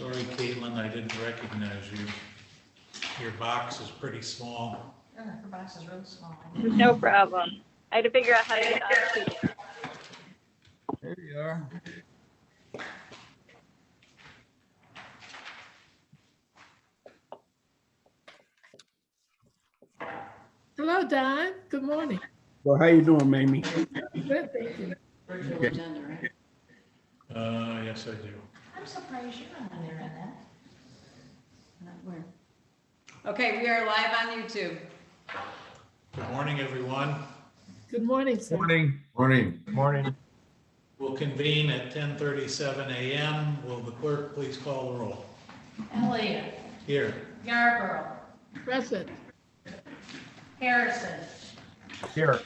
Sorry, Caitlin, I didn't recognize you. Your box is pretty small. Her box is really small. No problem. I had to figure out how to get off speaker. There you are. Hello, Don. Good morning. Well, how you doing, Mamie? Good, thank you. Virtual agenda, right? Yes, I do. I'm surprised you're not on there in that. Not where? Okay, we are live on YouTube. Good morning, everyone. Good morning, sir. Morning. Morning. Morning. We'll convene at 10:37 a.m. Will the clerk please call the roll? Elliott, Here. Yarborough, Present. Harrison, Here.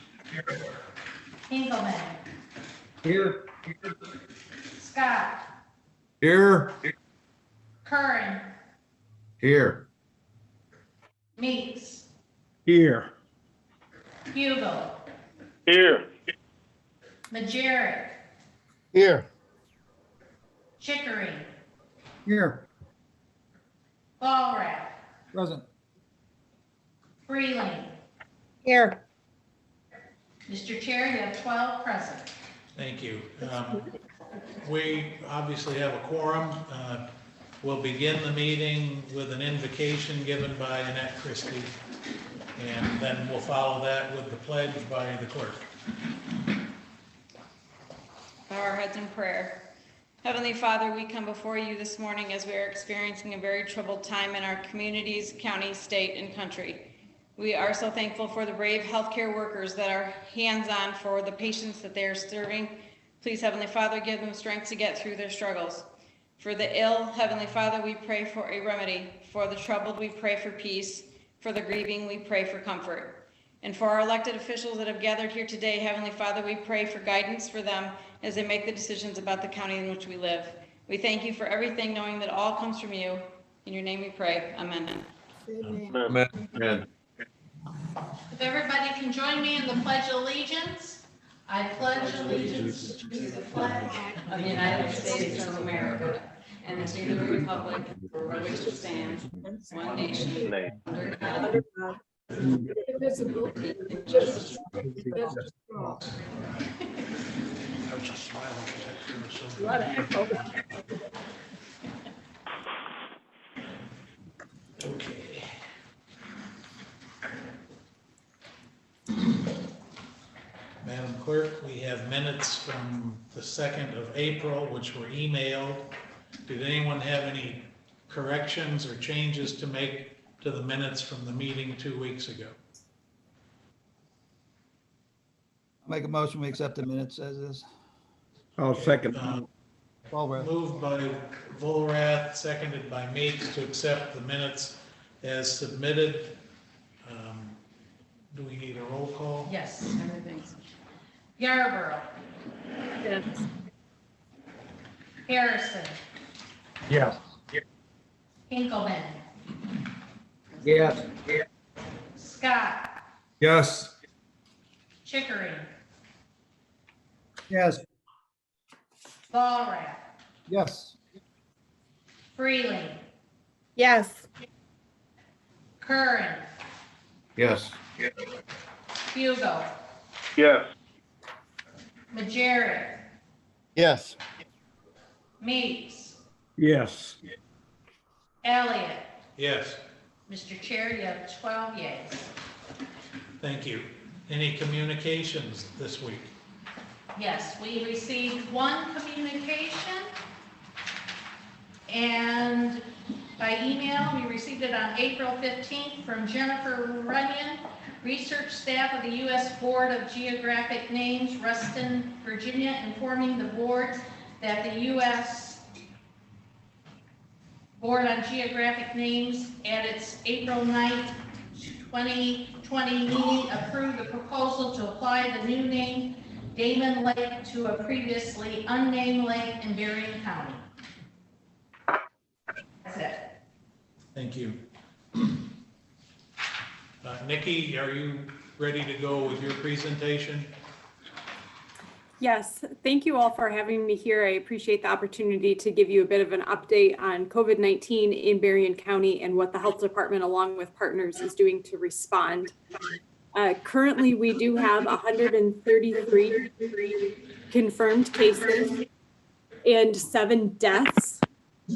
Engelmann, Here. Scott, Here. Curran, Here. Meeks, Here. Hugel, Here. Majerick, Here. Chickering, Here. Ballrat, Present. Berrien. Here. Mr. Chair, you have 12 present. Thank you. We obviously have a quorum. We'll begin the meeting with an invocation given by Annette Christie, and then we'll follow that with the pledge by the clerk. Bow our heads in prayer. Heavenly Father, we come before you this morning as we are experiencing a very troubled time in our communities, county, state, and country. We are so thankful for the brave healthcare workers that are hands-on for the patients that they are serving. Please, Heavenly Father, give them strength to get through their struggles. For the ill, Heavenly Father, we pray for a remedy. For the troubled, we pray for peace. For the grieving, we pray for comfort. And for our elected officials that have gathered here today, Heavenly Father, we pray for guidance for them as they make the decisions about the county in which we live. We thank you for everything, knowing that all comes from you. In your name we pray. Amen. Amen. Amen. If everybody can join me in the Pledge of Allegiance. I pledge allegiance to the flag Of the United States of America and to the republic for which it stands, one nation, under God, Invisible. justice. I was just smiling because A lot of echo. Okay. Madam Clerk, we have minutes from the 2nd of April, which were emailed. Did anyone have any corrections or changes to make to the minutes from the meeting 2 weeks ago? Make a motion, we accept the minutes as is. I'll second. Moved by Volrath, seconded by Meeks to accept the minutes as submitted. Do we need a roll call? Yes, everything's. Yarborough, Yes. Harrison, Yes. Engelmann, Yes. Scott, Yes. Chickering, Yes. Ballrat, Yes. Freeling, Yes. Curran, Yes. Hugel, Yes. Majerick, Yes. Meeks, Yes. Elliott. Yes, Mr. Chair, you have 12 yeas. thank you. Any communications this week? Yes, we received one communication, and by email, we received it on April 15th from Jennifer Berrien, research staff of the U.S. Board of Geographic Names, Ruston, Virginia, informing the board that the U.S. Board on Geographic Names at its April 9th, 2020 meeting approved the proposal to apply the new name Damon Lake to a previously unnamed lake in Berrien County. That's it. Thank you. Nikki, are you ready to go with your presentation? Yes, thank you all for having me here. I appreciate the opportunity to give you a bit of an update on COVID-19 in Berrien County and what the health department, along with partners, is doing to respond. Currently, we do have 133 confirmed cases and 7 deaths.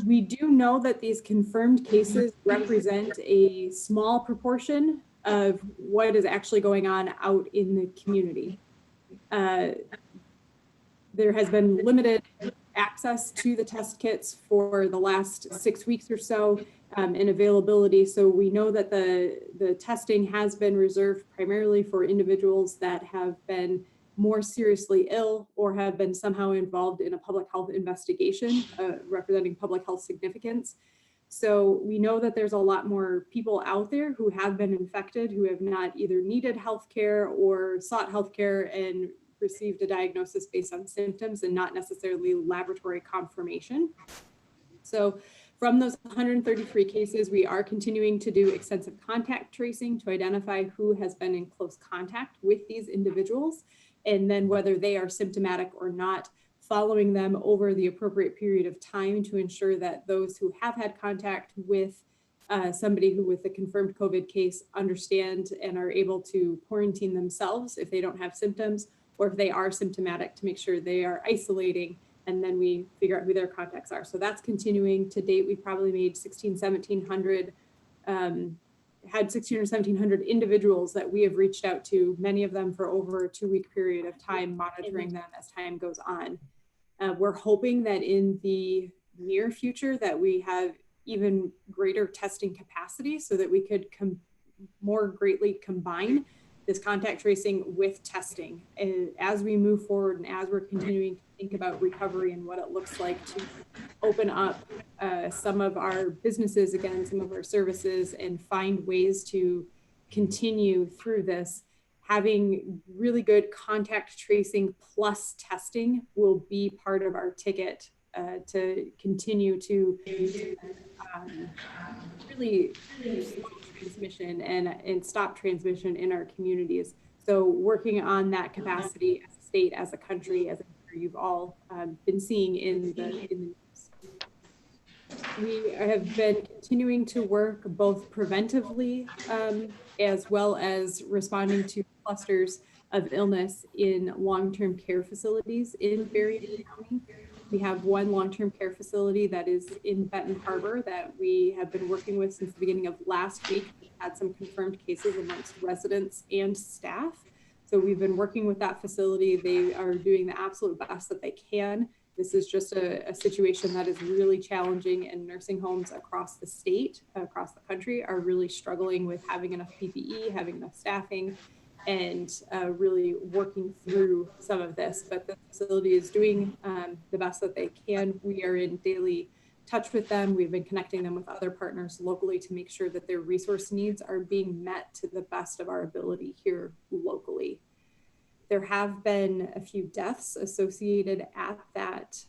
We do know that these confirmed cases represent a small proportion of what is actually going on out in the community. There has been limited access to the test kits for the last 6 weeks or so, and availability. So we know that the testing has been reserved primarily for individuals that have been more seriously ill or have been somehow involved in a public health investigation representing public health significance. So we know that there's a lot more people out there who have been infected, who have not either needed healthcare or sought healthcare and received a diagnosis based on symptoms and not necessarily laboratory confirmation. So from those 133 cases, we are continuing to do extensive contact tracing to identify who has been in close contact with these individuals, and then whether they are symptomatic or not, following them over the appropriate period of time to ensure that those who have had contact with somebody who with a confirmed COVID case understand and are able to quarantine themselves if they don't have symptoms, or if they are symptomatic, to make sure they are isolating, and then we figure out who their contacts are. So that's continuing. To date, we've probably made 1,700 had 1,600 or 1,700 individuals that we have reached out to, many of them for over a 2-week period of time, monitoring them as time goes on. We're hoping that in the near future that we have even greater testing capacity so that we could more greatly combine this contact tracing with testing. And as we move forward and as we're continuing to think about recovery and what it looks like to open up some of our businesses again, some of our services, and find ways to continue through this, having really good contact tracing plus testing will be part of our ticket to continue to really slow transmission and stop transmission in our communities. So working on that capacity as a state, as a country, as you've all been seeing in the news. We have been continuing to work both preventively as well as responding to clusters of illness in long-term care facilities in Berrien County. We have one long-term care facility that is in Benton Harbor that we have been working with since the beginning of last week. We've had some confirmed cases amongst residents and staff. So we've been working with that facility. They are doing the absolute best that they can. This is just a situation that is really challenging, and nursing homes across the state, across the country, are really struggling with having enough PPE, having enough staffing, and really working through some of this. But the facility is doing the best that they can. We are in daily touch with them. We've been connecting them with other partners locally to make sure that their resource needs are being met to the best of our ability here locally. There have been a few deaths associated at that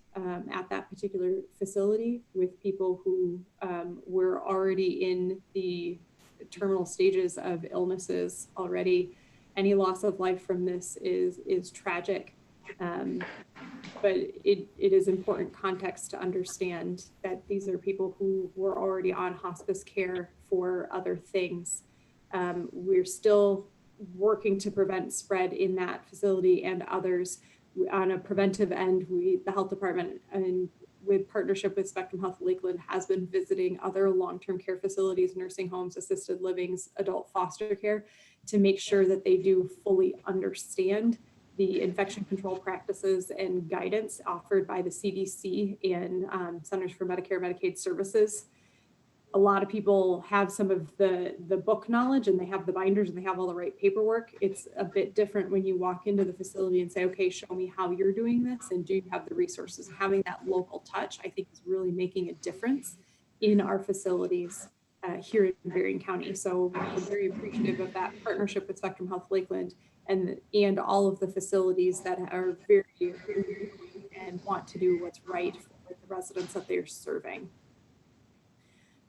particular facility with people who were already in the terminal stages of illnesses already. Any loss of life from this is tragic, but it is important context to understand that these are people who were already on hospice care for other things. We're still working to prevent spread in that facility and others. On a preventive end, the health department, and with partnership with Spectrum Health Lakeland, has been visiting other long-term care facilities, nursing homes, assisted livings, adult foster care, to make sure that they do fully understand the infection control practices and guidance offered by the CDC and Centers for Medicare and Medicaid Services. A lot of people have some of the book knowledge, and they have the binders, and they have all the right paperwork. It's a bit different when you walk into the facility and say, okay, show me how you're doing this, and do you have the resources? Having that local touch, I think, is really making a difference in our facilities here in Berrien County. So we're very appreciative of that partnership with Spectrum Health Lakeland and all of the facilities that are very and want to do what's right for the residents that they're serving.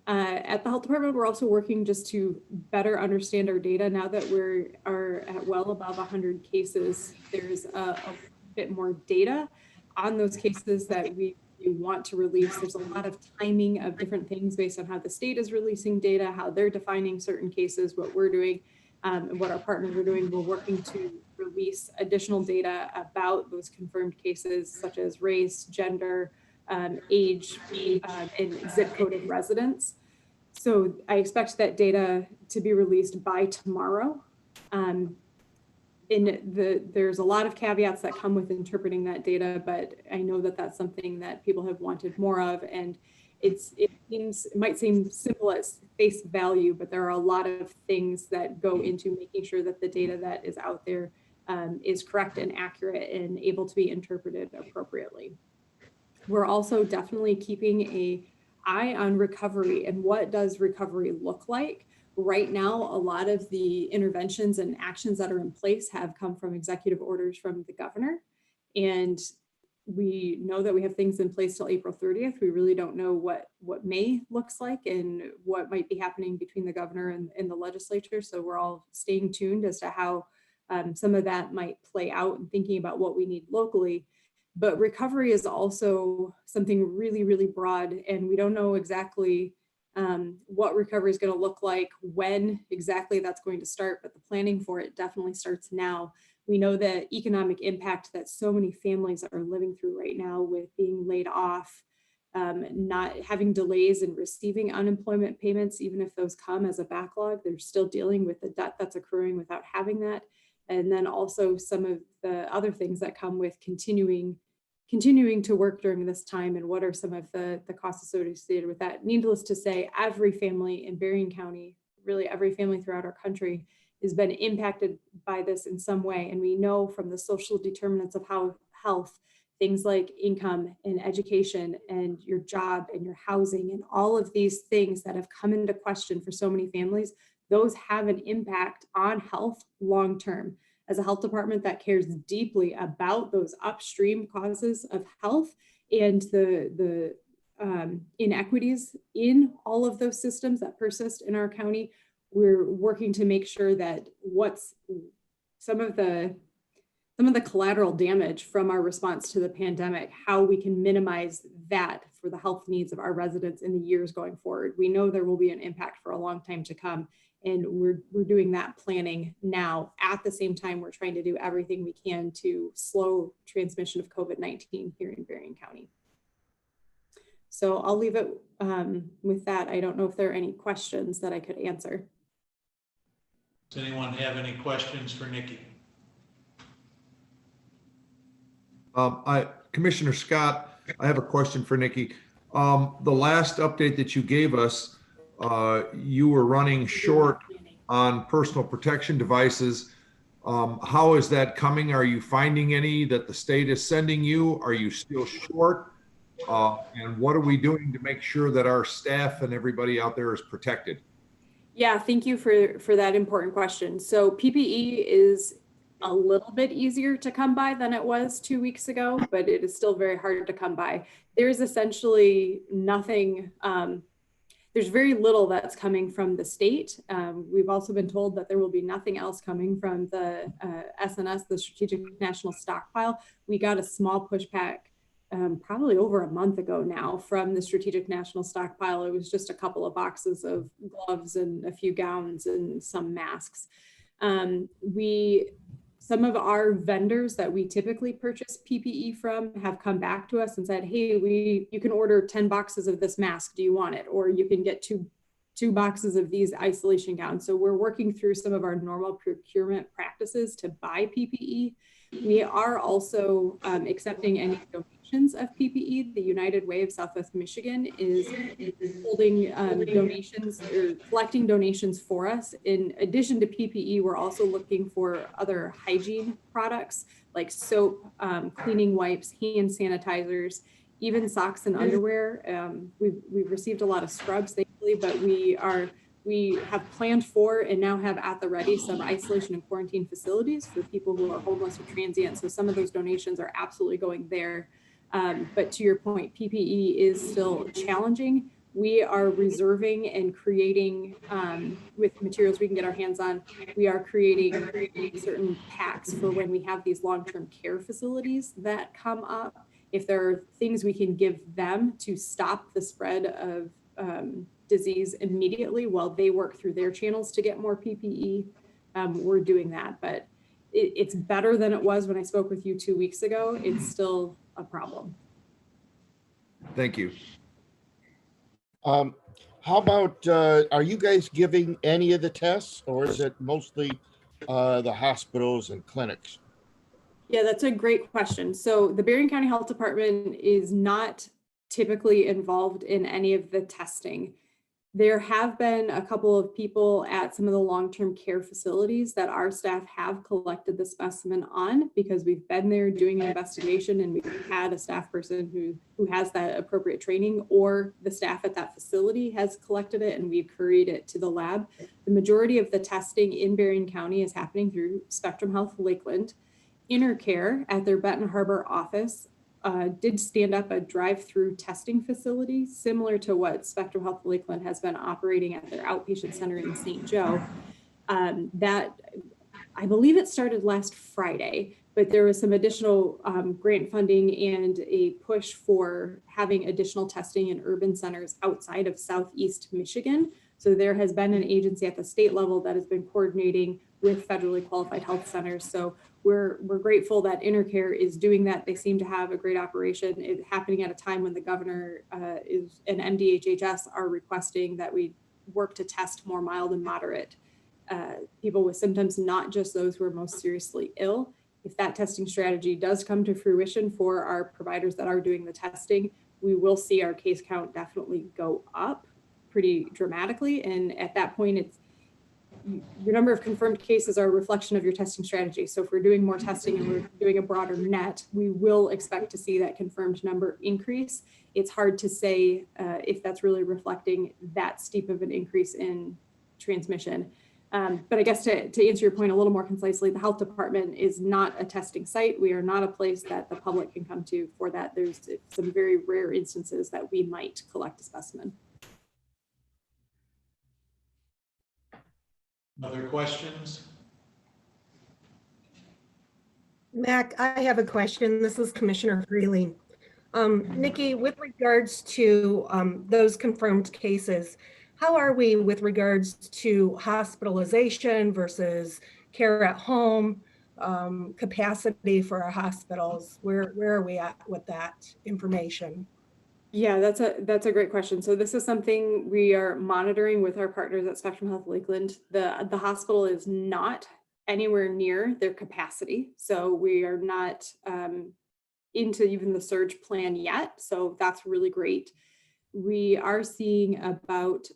At the health department, we're also working just to better understand our data now that we are at well above 100 cases. There's a bit more data on those cases that we want to release. There's a lot of timing of different things based on how the state is releasing data, how they're defining certain cases, what we're doing, and what our partners are doing. We're working to release additional data about those confirmed cases, such as race, gender, age, and zip code of residence. So I expect that data to be released by tomorrow. There's a lot of caveats that come with interpreting that data, but I know that that's something that people have wanted more of, and it might seem simple at face value, but there are a lot of things that go into making sure that the data that is out there is correct and accurate and able to be interpreted appropriately. We're also definitely keeping an eye on recovery and what does recovery look like. Right now, a lot of the interventions and actions that are in place have come from executive orders from the governor. And we know that we have things in place till April 30th. We really don't know what May looks like and what might be happening between the governor and the legislature. So we're all staying tuned as to how some of that might play out and thinking about what we need locally. But recovery is also something really, really broad, and we don't know exactly what recovery is going to look like, when exactly that's going to start, but the planning for it definitely starts now. We know the economic impact that so many families are living through right now with being laid off, not having delays in receiving unemployment payments, even if those come as a backlog, they're still dealing with the debt that's accruing without having that. And then also some of the other things that come with continuing to work during this time, and what are some of the costs associated with that. Needless to say, every family in Berrien County, really every family throughout our country, has been impacted by this in some way. And we know from the social determinants of health, things like income and education and your job and your housing and all of these things that have come into question for so many families, those have an impact on health long-term. As a health department that cares deeply about those upstream causes of health and the inequities in all of those systems that persist in our county, we're working to make sure that what's some of the collateral damage from our response to the pandemic, how we can minimize that for the health needs of our residents in the years going forward. We know there will be an impact for a long time to come, and we're doing that planning now. At the same time, we're trying to do everything we can to slow transmission of COVID-19 here in Berrien County. So I'll leave it with that. I don't know if there are any questions that I could answer. Does anyone have any questions for Nikki? Commissioner Scott, I have a question for Nikki. The last update that you gave us, you were running short on personal protection devices. How is that coming? Are you finding any that the state is sending you? Are you still short? And what are we doing to make sure that our staff and everybody out there is protected? Yeah, thank you for that important question. So PPE is a little bit easier to come by than it was 2 weeks ago, but it is still very hard to come by. There's essentially nothing, there's very little that's coming from the state. We've also been told that there will be nothing else coming from the SNS, the Strategic National Stockpile. We got a small pushback probably over a month ago now from the Strategic National Stockpile. It was just a couple of boxes of gloves and a few gowns and some masks. Some of our vendors that we typically purchase PPE from have come back to us and said, hey, you can order 10 boxes of this mask. Do you want it? Or you can get two boxes of these isolation gowns. So we're working through some of our normal procurement practices to buy PPE. We are also accepting any donations of PPE. The United Way of Southwest Michigan is holding donations or collecting donations for us. In addition to PPE, we're also looking for other hygiene products like soap, cleaning wipes, hand sanitizers, even socks and underwear. We've received a lot of scrubs, thankfully, but we have planned for and now have at the ready some isolation and quarantine facilities for people who are homeless or transient. So some of those donations are absolutely going there. But to your point, PPE is still challenging. we are reserving and creating, with materials we can get our hands on, we are creating certain packs for when we have these long-term care facilities that come up. If there are things we can give them to stop the spread of disease immediately while they work through their channels to get more PPE, we're doing that. But it's better than it was when I spoke with you 2 weeks ago. It's still a problem. Thank you. How about, are you guys giving any of the tests, or is it mostly the hospitals and clinics? Yeah, that's a great question. So the Berrien County Health Department is not typically involved in any of the testing. There have been a couple of people at some of the long-term care facilities that our staff have collected the specimen on, because we've been there doing an investigation and we've had a staff person who has that appropriate training, or the staff at that facility has collected it and we've couried it to the lab. The majority of the testing in Berrien County is happening through Spectrum Health Lakeland. Intercare at their Benton Harbor office did stand up a drive-through testing facility similar to what Spectrum Health Lakeland has been operating at their outpatient center in St. Joe. That, I believe it started last Friday, but there was some additional grant funding and a push for having additional testing in urban centers outside of Southeast Michigan. So there has been an agency at the state level that has been coordinating with federally qualified health centers. So we're grateful that Intercare is doing that. They seem to have a great operation. It's happening at a time when the governor is and MDHHS are requesting that we work to test more mild and moderate people with symptoms, not just those who are most seriously ill. If that testing strategy does come to fruition for our providers that are doing the testing, we will see our case count definitely go up pretty dramatically. And at that point, it's your number of confirmed cases are a reflection of your testing strategy. So if we're doing more testing and we're doing a broader net, we will expect to see that confirmed number increase. It's hard to say if that's really reflecting that steep of an increase in transmission. But I guess to answer your point a little more concisely, the health department is not a testing site. We are not a place that the public can come to for that. There's some very rare instances that we might collect a specimen. Other questions? Mac, I have a question. This is Commissioner Freeling. Nikki, with regards to those confirmed cases, how are we with regards to hospitalization versus care at home, capacity for our hospitals? Where are we at with that information? Yeah, that's a great question. So this is something we are monitoring with our partners at Spectrum Health Lakeland. The hospital is not anywhere near their capacity. So we are not into even the surge plan yet. So that's really great. We are seeing about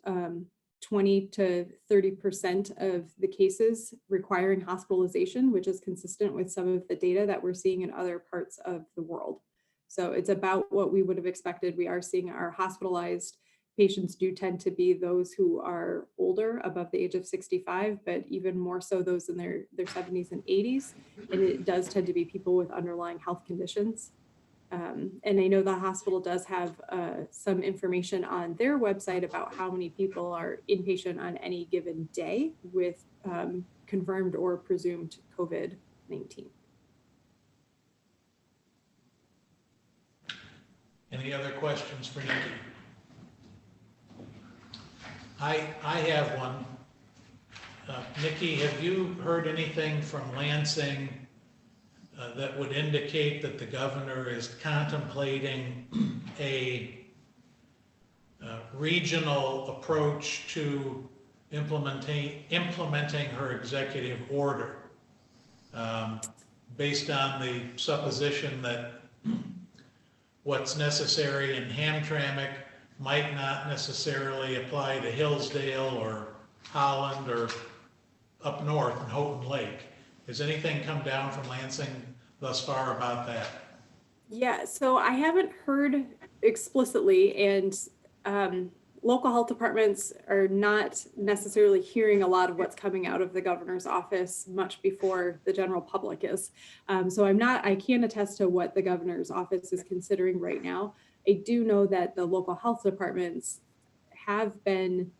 20 to 30% of the cases requiring hospitalization, which is consistent with some of the data that we're seeing in other parts of the world. So it's about what we would have expected. We are seeing our hospitalized patients do tend to be those who are older, above the age of 65, but even more so those in their 70s and 80s. And it does tend to be people with underlying health conditions. And I know the hospital does have some information on their website about how many people are inpatient on any given day with confirmed or presumed COVID-19. Any other questions for Nikki? I have one. Nikki, have you heard anything from Lansing that would indicate that the governor is contemplating a regional approach to implementing her executive order based on the supposition that what's necessary in Hamtramck might not necessarily apply to Hillsdale or Holland or up north in Houghton Lake. Has anything come down from Lansing thus far about that? Yeah, so I haven't heard explicitly, and local health departments are not necessarily hearing a lot of what's coming out of the governor's office much before the general public is. So I can't attest to what the governor's office is considering right now. I do know that the local health departments have been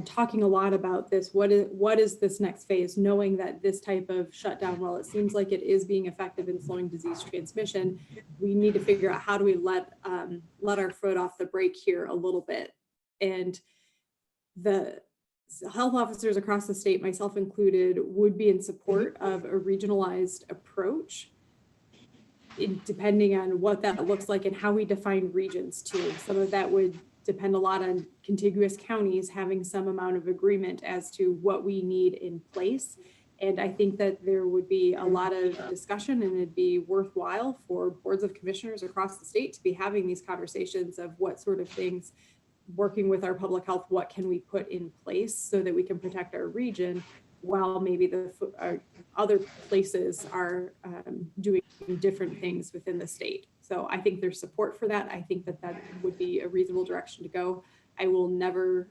talking a lot about this. What is this next phase? Knowing that this type of shutdown, while it seems like it is being effective in slowing disease transmission, we need to figure out how do we let our foot off the brake here a little bit. And the health officers across the state, myself included, would be in support of a regionalized approach, depending on what that looks like and how we define regions too. Some of that would depend a lot on contiguous counties having some amount of agreement as to what we need in place. And I think that there would be a lot of discussion, and it'd be worthwhile for boards of commissioners across the state to be having these conversations of what sort of things, working with our public health, what can we put in place so that we can protect our region while maybe our other places are doing different things within the state. So I think there's support for that. I think that that would be a reasonable direction to go. I will never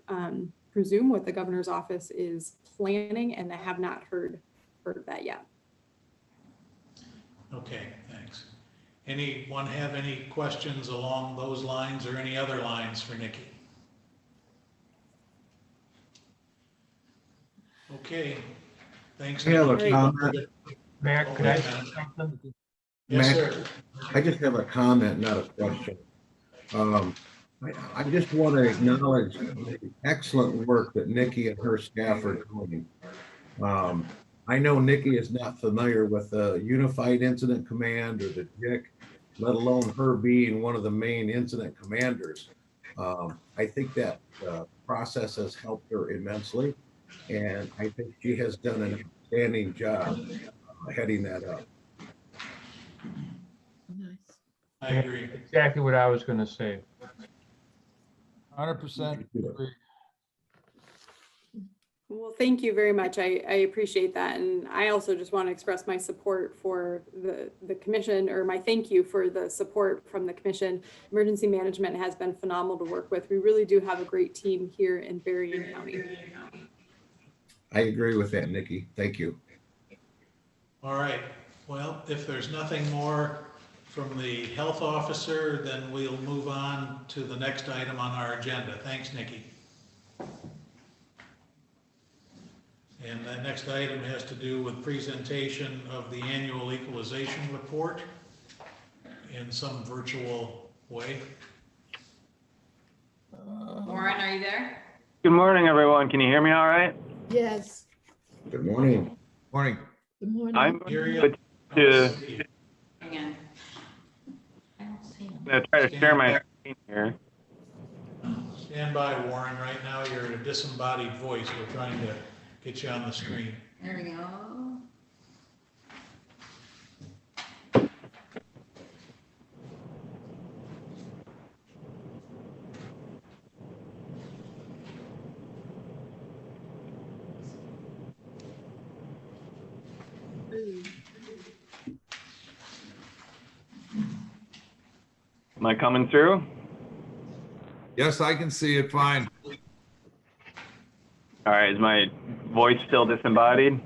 presume what the governor's office is planning, and I have not heard of that yet. Okay, thanks. Anyone have any questions along those lines or any other lines for Nikki? Okay, thanks. I have a Nikki. comment. Mayor, could I Okay, say something? Yes, Mac, sir. I just have a comment, not a question. I just want to acknowledge the excellent work that Nikki and her staff are doing. I know Nikki is not familiar with the Unified Incident Command or the JIC, let alone her being one of the main incident commanders. I think that process has helped her immensely, and I think she has done an outstanding job heading that up. I agree. Exactly what I was going to say. 100% agree. Well, thank you very much. I appreciate that. And I also just want to express my support for the commission, or my thank you for the support from the commission. Emergency management has been phenomenal to work with. We really do have a great team here in Berrien County. I agree with that, Nikki. Thank you. All right. Well, if there's nothing more from the health officer, then we'll move on to the next item on our agenda. Thanks, Nikki. And the next item has to do with presentation of the annual equalization report in some virtual way. Warren, are you there? Good morning, everyone. Can you hear me all right? Yes. Good morning. Morning. Good morning. I'm Hear you. going to Hang on. I don't see him. try to share my screen here. Stand by, Warren. Right now, you're a disembodied voice. We're trying to get you on the screen. There we go. Am I coming through? Yes, I can see it fine. All right. Is my voice still disembodied?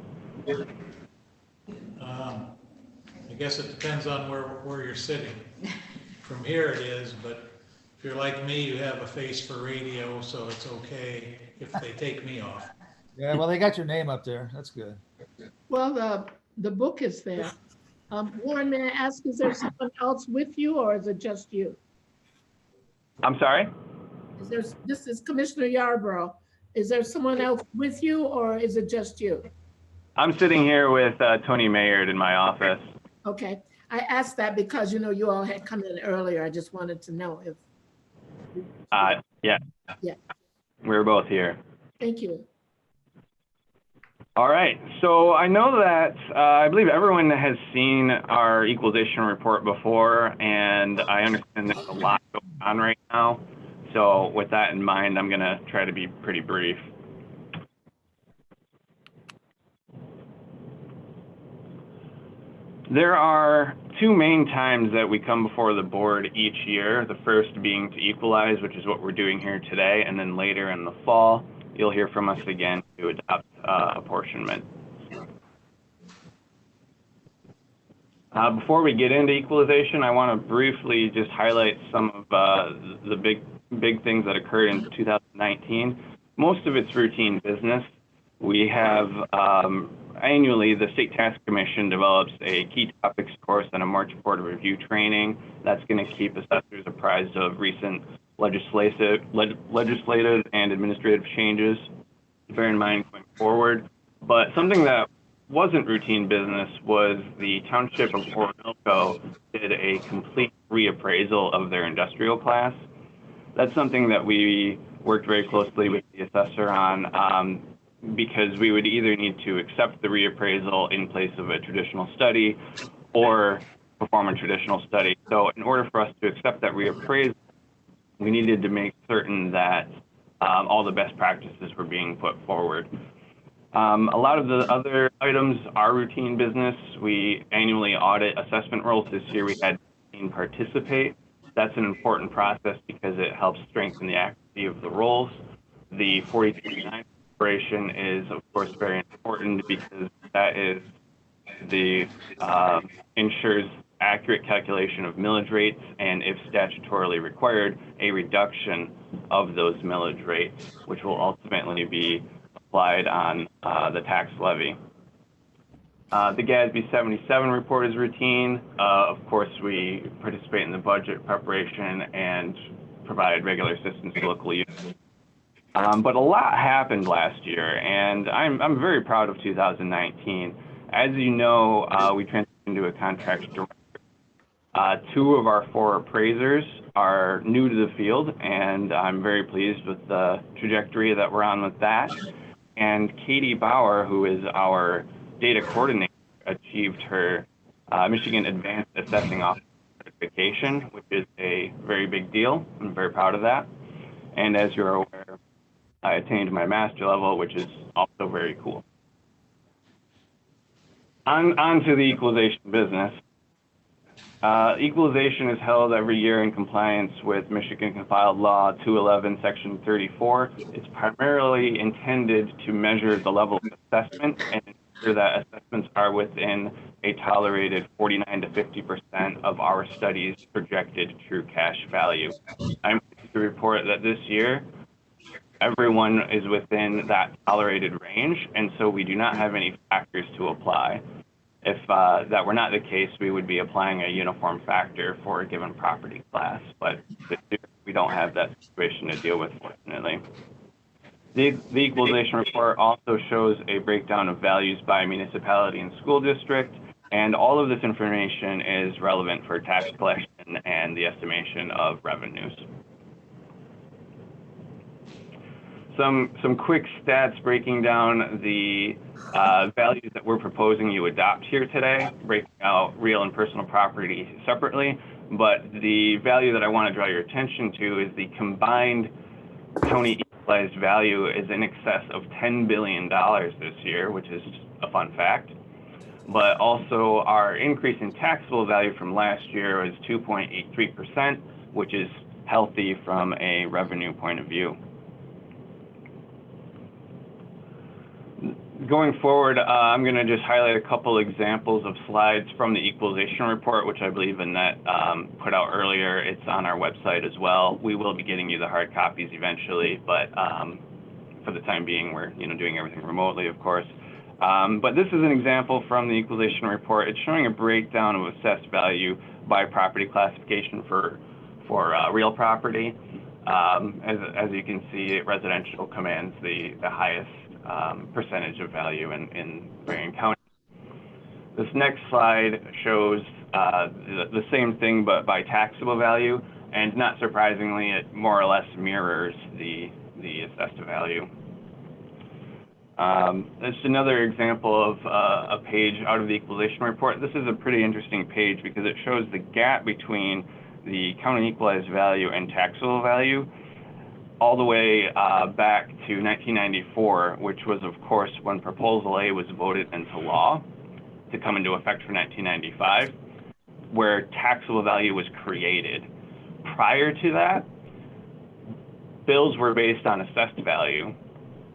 I guess it depends on where you're sitting. From here it is, but if you're like me, you have a face for radio, so it's okay if they take me off. Yeah, well, they got your name up there. That's good. Well, the book is there. Warren, may I ask, is there someone else with you, or is it just you? I'm sorry? This is Commissioner Yarborough. Is there someone else with you, or is it just you? I'm sitting here with Tony Mayard in my office. Okay. I asked that because, you all had come in earlier. I just wanted to know if. Yeah. Yeah. We're both here. Thank you. All right. So I know that I believe everyone has seen our equalization report before, and I understand there's a lot going on right now. So with that in mind, I'm going to try to be pretty brief. There are two main times that we come before the board each year, the first being to equalize, which is what we're doing here today, and then later in the fall, you'll hear from us again to adopt apportionment. Before we get into equalization, I want to briefly just highlight some of the big big things that occurred in 2019. Most of it's routine business. We have annually the State Tax Commission develops a key topics course and a March Board of Review training that's going to keep assessors apprised of recent legislative and administrative changes to bear in mind going forward. But something that wasn't routine business was the Township of Orinoco did a complete reappraisal of their industrial class. That's something that we worked very closely with the assessor on because we would either need to accept the reappraisal in place of a traditional study or perform a traditional study. So in order for us to accept that reappraisal, we needed to make certain that all the best practices were being put forward. A lot of the other items are routine business. We annually audit assessment roles. This year we had 15 participate. That's an important process because it helps strengthen the accuracy of the roles. The 4339 operation is, of course, very important because that is the ensures accurate calculation of millage rates and, if statutorily required, a reduction of those millage rates, which will ultimately be applied on the tax levy. The GASB 77 report is routine. Of course, we participate in the budget preparation and provide regular assistance to local units. But a lot happened last year, and I'm very proud of 2019. As you know, we transitioned to a contract director. 2 of our 4 appraisers are new to the field, and I'm very pleased with the trajectory that we're on with that. And Katie Bauer, who is our data coordinator, achieved her Michigan Advanced Assessing Officer certification, which is a very big deal. I'm very proud of that. And as you're aware, I attained my master level, which is also very cool. On to the equalization business. Equalization is held every year in compliance with Michigan Compiled Law 211, Section 34. It's primarily intended to measure the level of assessment and ensure that assessments are within a tolerated 49 to 50% of our study's projected true cash value. I'm pleased to report that this year, everyone is within that tolerated range, and so we do not have any factors to apply. If that were not the case, we would be applying a uniform factor for a given property class, but we don't have that situation to deal with, fortunately. The equalization report also shows a breakdown of values by municipality and school district, and all of this information is relevant for tax collection and the estimation of revenues. Some quick stats breaking down the values that we're proposing you adopt here today, breaking out real and personal property separately. But the value that I want to draw your attention to is the combined county equalized value is in excess of $10 billion this year, which is a fun fact. But also our increase in taxable value from last year is 2.83%, which is healthy from a revenue point of view. Going forward, I'm going to just highlight a couple examples of slides from the equalization report, which I believe Annette put out earlier. It's on our website as well. We will be getting you the hard copies eventually, but for the time being, we're doing everything remotely, of course. But this is an example from the equalization report. It's showing a breakdown of assessed value by property classification for real property. As you can see, residential commands the highest percentage of value in Berrien County. This next slide shows the same thing but by taxable value, and not surprisingly, it more or less mirrors the assessed value. This is another example of a page out of the equalization report. This is a pretty interesting page because it shows the gap between the county equalized value and taxable value all the way back to 1994, which was, of course, when Proposal A was voted into law to come into effect for 1995, where taxable value was created. Prior to that, bills were based on assessed value,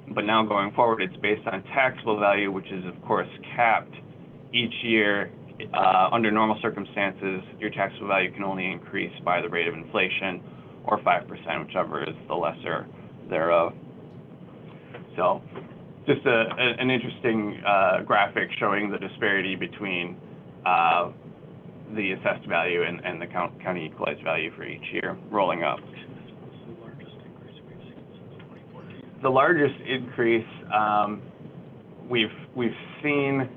but now going forward, it's based on taxable value, which is, of course, capped each year. Under normal circumstances, your taxable value can only increase by the rate of inflation, or 5%, whichever is the lesser thereof. So just an interesting graphic showing the disparity between the assessed value and the county equalized value for each year rolling up. The largest increase we've seen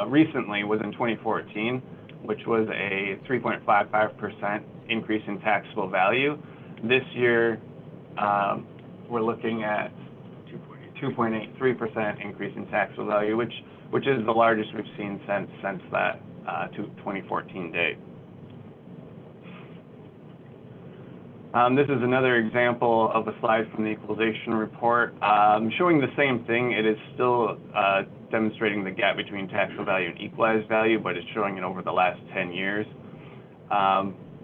recently was in 2014, which was a 3.55% increase in taxable value. This year, we're looking at 2.83% increase in taxable value, which is the largest we've seen since that 2014 date. This is another example of a slide from the equalization report showing the same thing. It is still demonstrating the gap between taxable value and equalized value, but it's showing it over the last 10 years.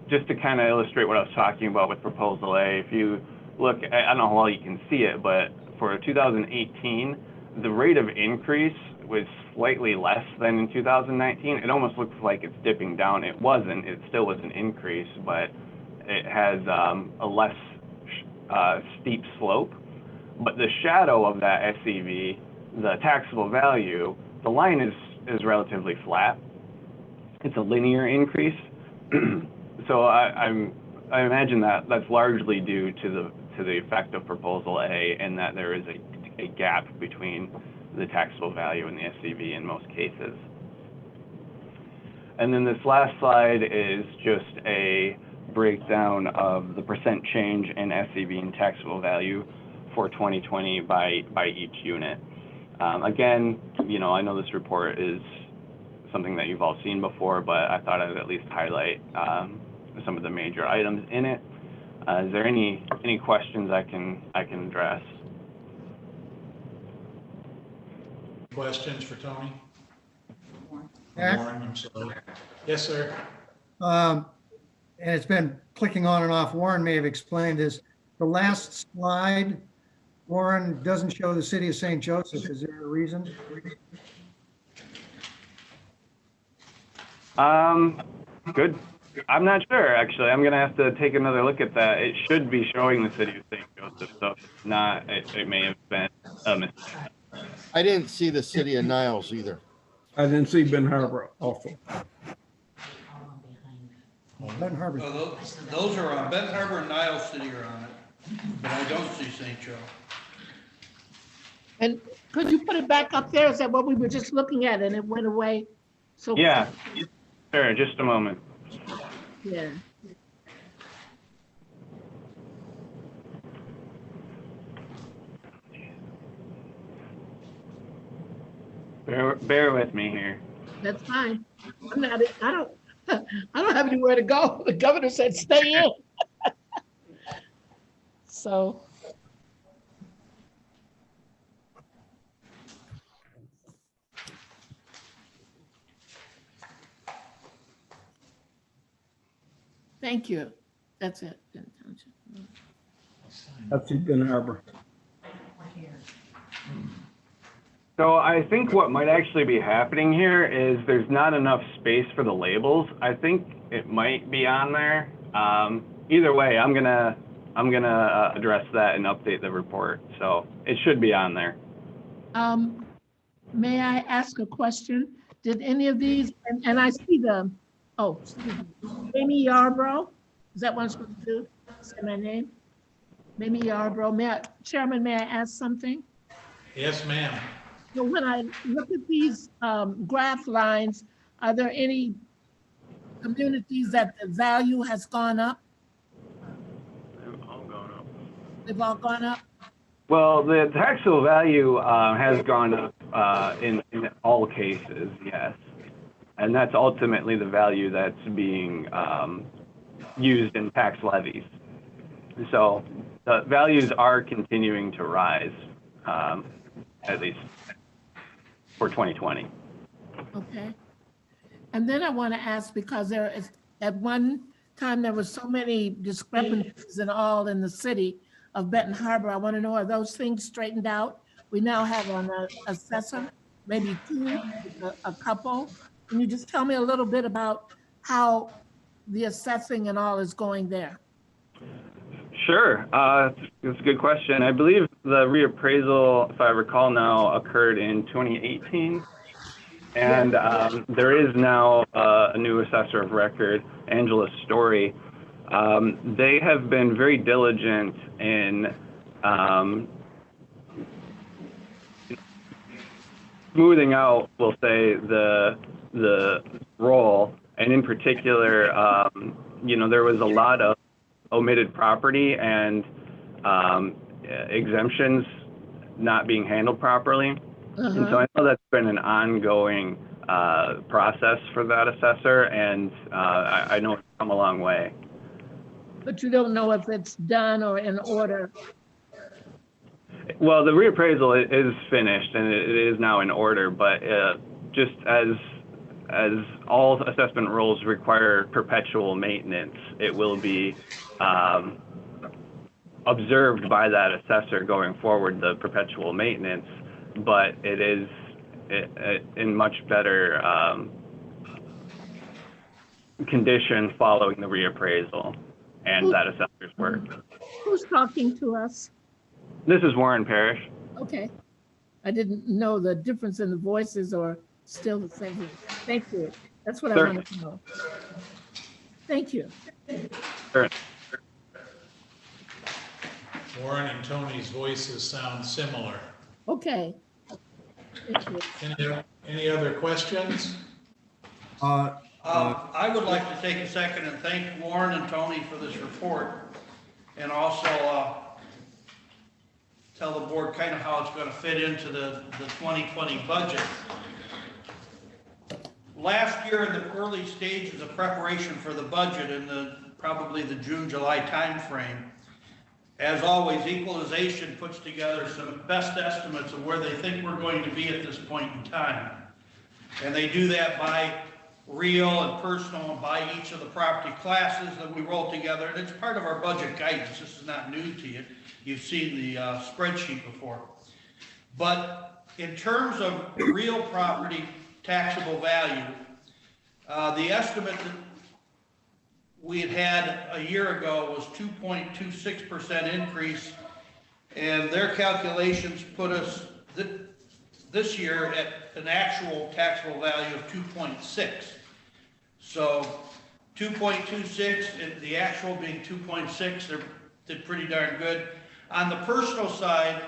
Just to kind of illustrate what I was talking about with Proposal A, if you look, I don't know how well you can see it, but for 2018, the rate of increase was slightly less than in 2019. It almost looks like it's dipping down. It wasn't. It still was an increase, but it has a less steep slope. But the shadow of that SEV, the taxable value, the line is relatively flat. It's a linear increase. So I imagine that that's largely due to the effect of Proposal A, and that there is a gap between the taxable value and the SEV in most cases. And then this last slide is just a breakdown of the percent change in SEV and taxable value for 2020 by each unit. Again, I know this report is something that you've all seen before, but I thought I'd at least highlight some of the major items in it. Is there any questions I can address? Questions for Tony? Mac? Warren, I'm sorry. Yes, sir. And it's been clicking on and off. Warren may have explained this. The last slide, Warren, doesn't show the city of St. Joseph. Is there a reason? Good. I'm not sure, actually. I'm going to have to take another look at that. It should be showing the city of St. Joseph, so if it's not, it may have been a mistake. I didn't see the city of Niles either. I didn't see Ben Harbor also. Benton Harbor. Oh, those are on, Benton Harbor and Niles City are on it, but I don't see St. Joe. And could you put it back up there? Is that what we were just looking at and it went away? So Yeah, sure, just a moment. Yeah. Bear with me here. That's fine. I don't have anywhere to go. The governor said stay in. So. Thank you. That's it. That's Ben Harbor. So I think what might actually be happening here is there's not enough space for the labels. I think it might be on there. Either way, I'm gonna address that and update the report. So it should be on there. May I ask a question? Did any of these, and I see them, Mamie Yarbrough, is that what I'm supposed to do? Say my name? Mamie Yarbrough. Chairman, may I ask something? Yes, ma'am. So when I look at these graph lines, are there any communities that the value has gone up? They've all gone up. They've all gone up? Well, the taxable value has gone up in all cases, yes. And that's ultimately the value that's being used in tax levies. So the values are continuing to rise, at least for 2020. Okay. And then I want to ask, because there is, at one time, there was so many discrepancies and all in the city of Benton Harbor. I want to know, are those things straightened out? We now have an assessor, maybe two, a couple. Can you just tell me a little bit about how the assessing and all is going there? Sure. It's a good question. I believe the reappraisal, if I recall now, occurred in 2018. And there is now a new assessor of record, Angela Story. They have been very diligent in smoothing out, we'll say, the role. And in particular, there was a lot of omitted property and exemptions not being handled properly. And so I know that's been an ongoing process for that assessor, and I know it's come a long way. But you don't know if it's done or in order. Well, the reappraisal is finished and it is now in order, but just as all assessment rules require perpetual maintenance, it will be observed by that assessor going forward, the perpetual maintenance, but it is in much better condition following the reappraisal and that assessor's work. Who's talking to us? This is Warren Parrish. Okay. I didn't know the difference in the voices or still the same. Thank you. That's what I wanted to know. Thank you. Sure. Warren and Tony's voices sound similar. Okay. Thank you. Any other questions? I would like to take a second and thank Warren and Tony for this report, and also tell the board kind of how it's going to fit into the 2020 budget. Last year, in the early stages of preparation for the budget in probably the June, July timeframe, as always, equalization puts together some best estimates of where they think we're going to be at this point in time. And they do that by real and personal and by each of the property classes that we roll together. And it's part of our budget guidance. This is not new to you. You've seen the spreadsheet before. But in terms of real property taxable value, the estimate that we had a year ago was 2.26% increase, and their calculations put us this year at an actual taxable value of 2.6. So 2.26 and the actual being 2.6, they did pretty darn good. On the personal side,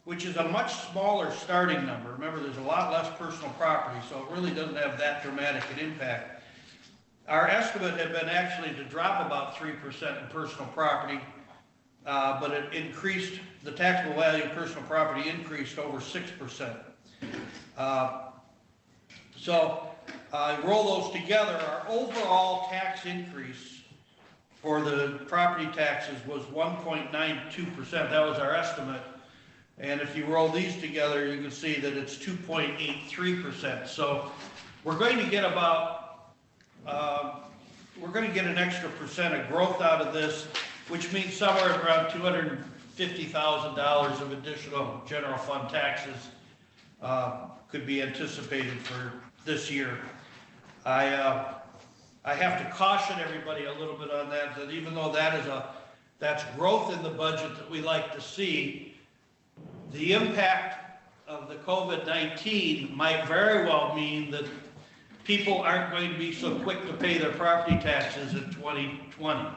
which is a much smaller starting number, remember there's a lot less personal property, so it really doesn't have that dramatic an impact. Our estimate had been actually to drop about 3% in personal property, but it increased, the taxable value of personal property increased over 6%. Roll those together, our overall tax increase for the property taxes was 1.92%. That was our estimate. And if you roll these together, you can see that it's 2.83%. So we're going to get about, we're going to get an extra percent of growth out of this, which means somewhere around $250,000 of additional general fund taxes could be anticipated for this year. I have to caution everybody a little bit on that, that even though that's growth in the budget that we like to see, the impact of the COVID-19 might very well mean that people aren't going to be so quick to pay their property taxes in 2020.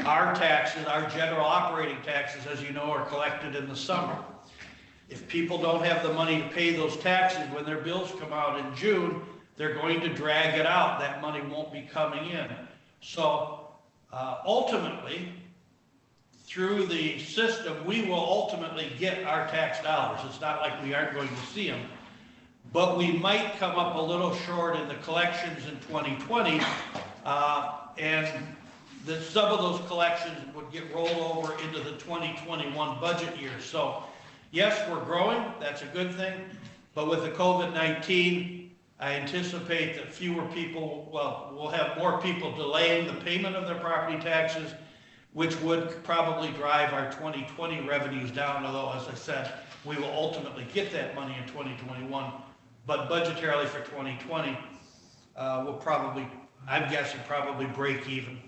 Our taxes, our general operating taxes, as you know, are collected in the summer. If people don't have the money to pay those taxes when their bills come out in June, they're going to drag it out. That money won't be coming in. So ultimately, through the system, we will ultimately get our tax dollars. It's not like we aren't going to see them. But we might come up a little short in the collections in 2020, and some of those collections would get rolled over into the 2021 budget year. So yes, we're growing, that's a good thing, but with the COVID-19, I anticipate that fewer people, well, we'll have more people delaying the payment of their property taxes, which would probably drive our 2020 revenues down, although, as I said, we will ultimately get that money in 2021. But budgetarily for 2020, we'll probably, I'm guessing, probably break even.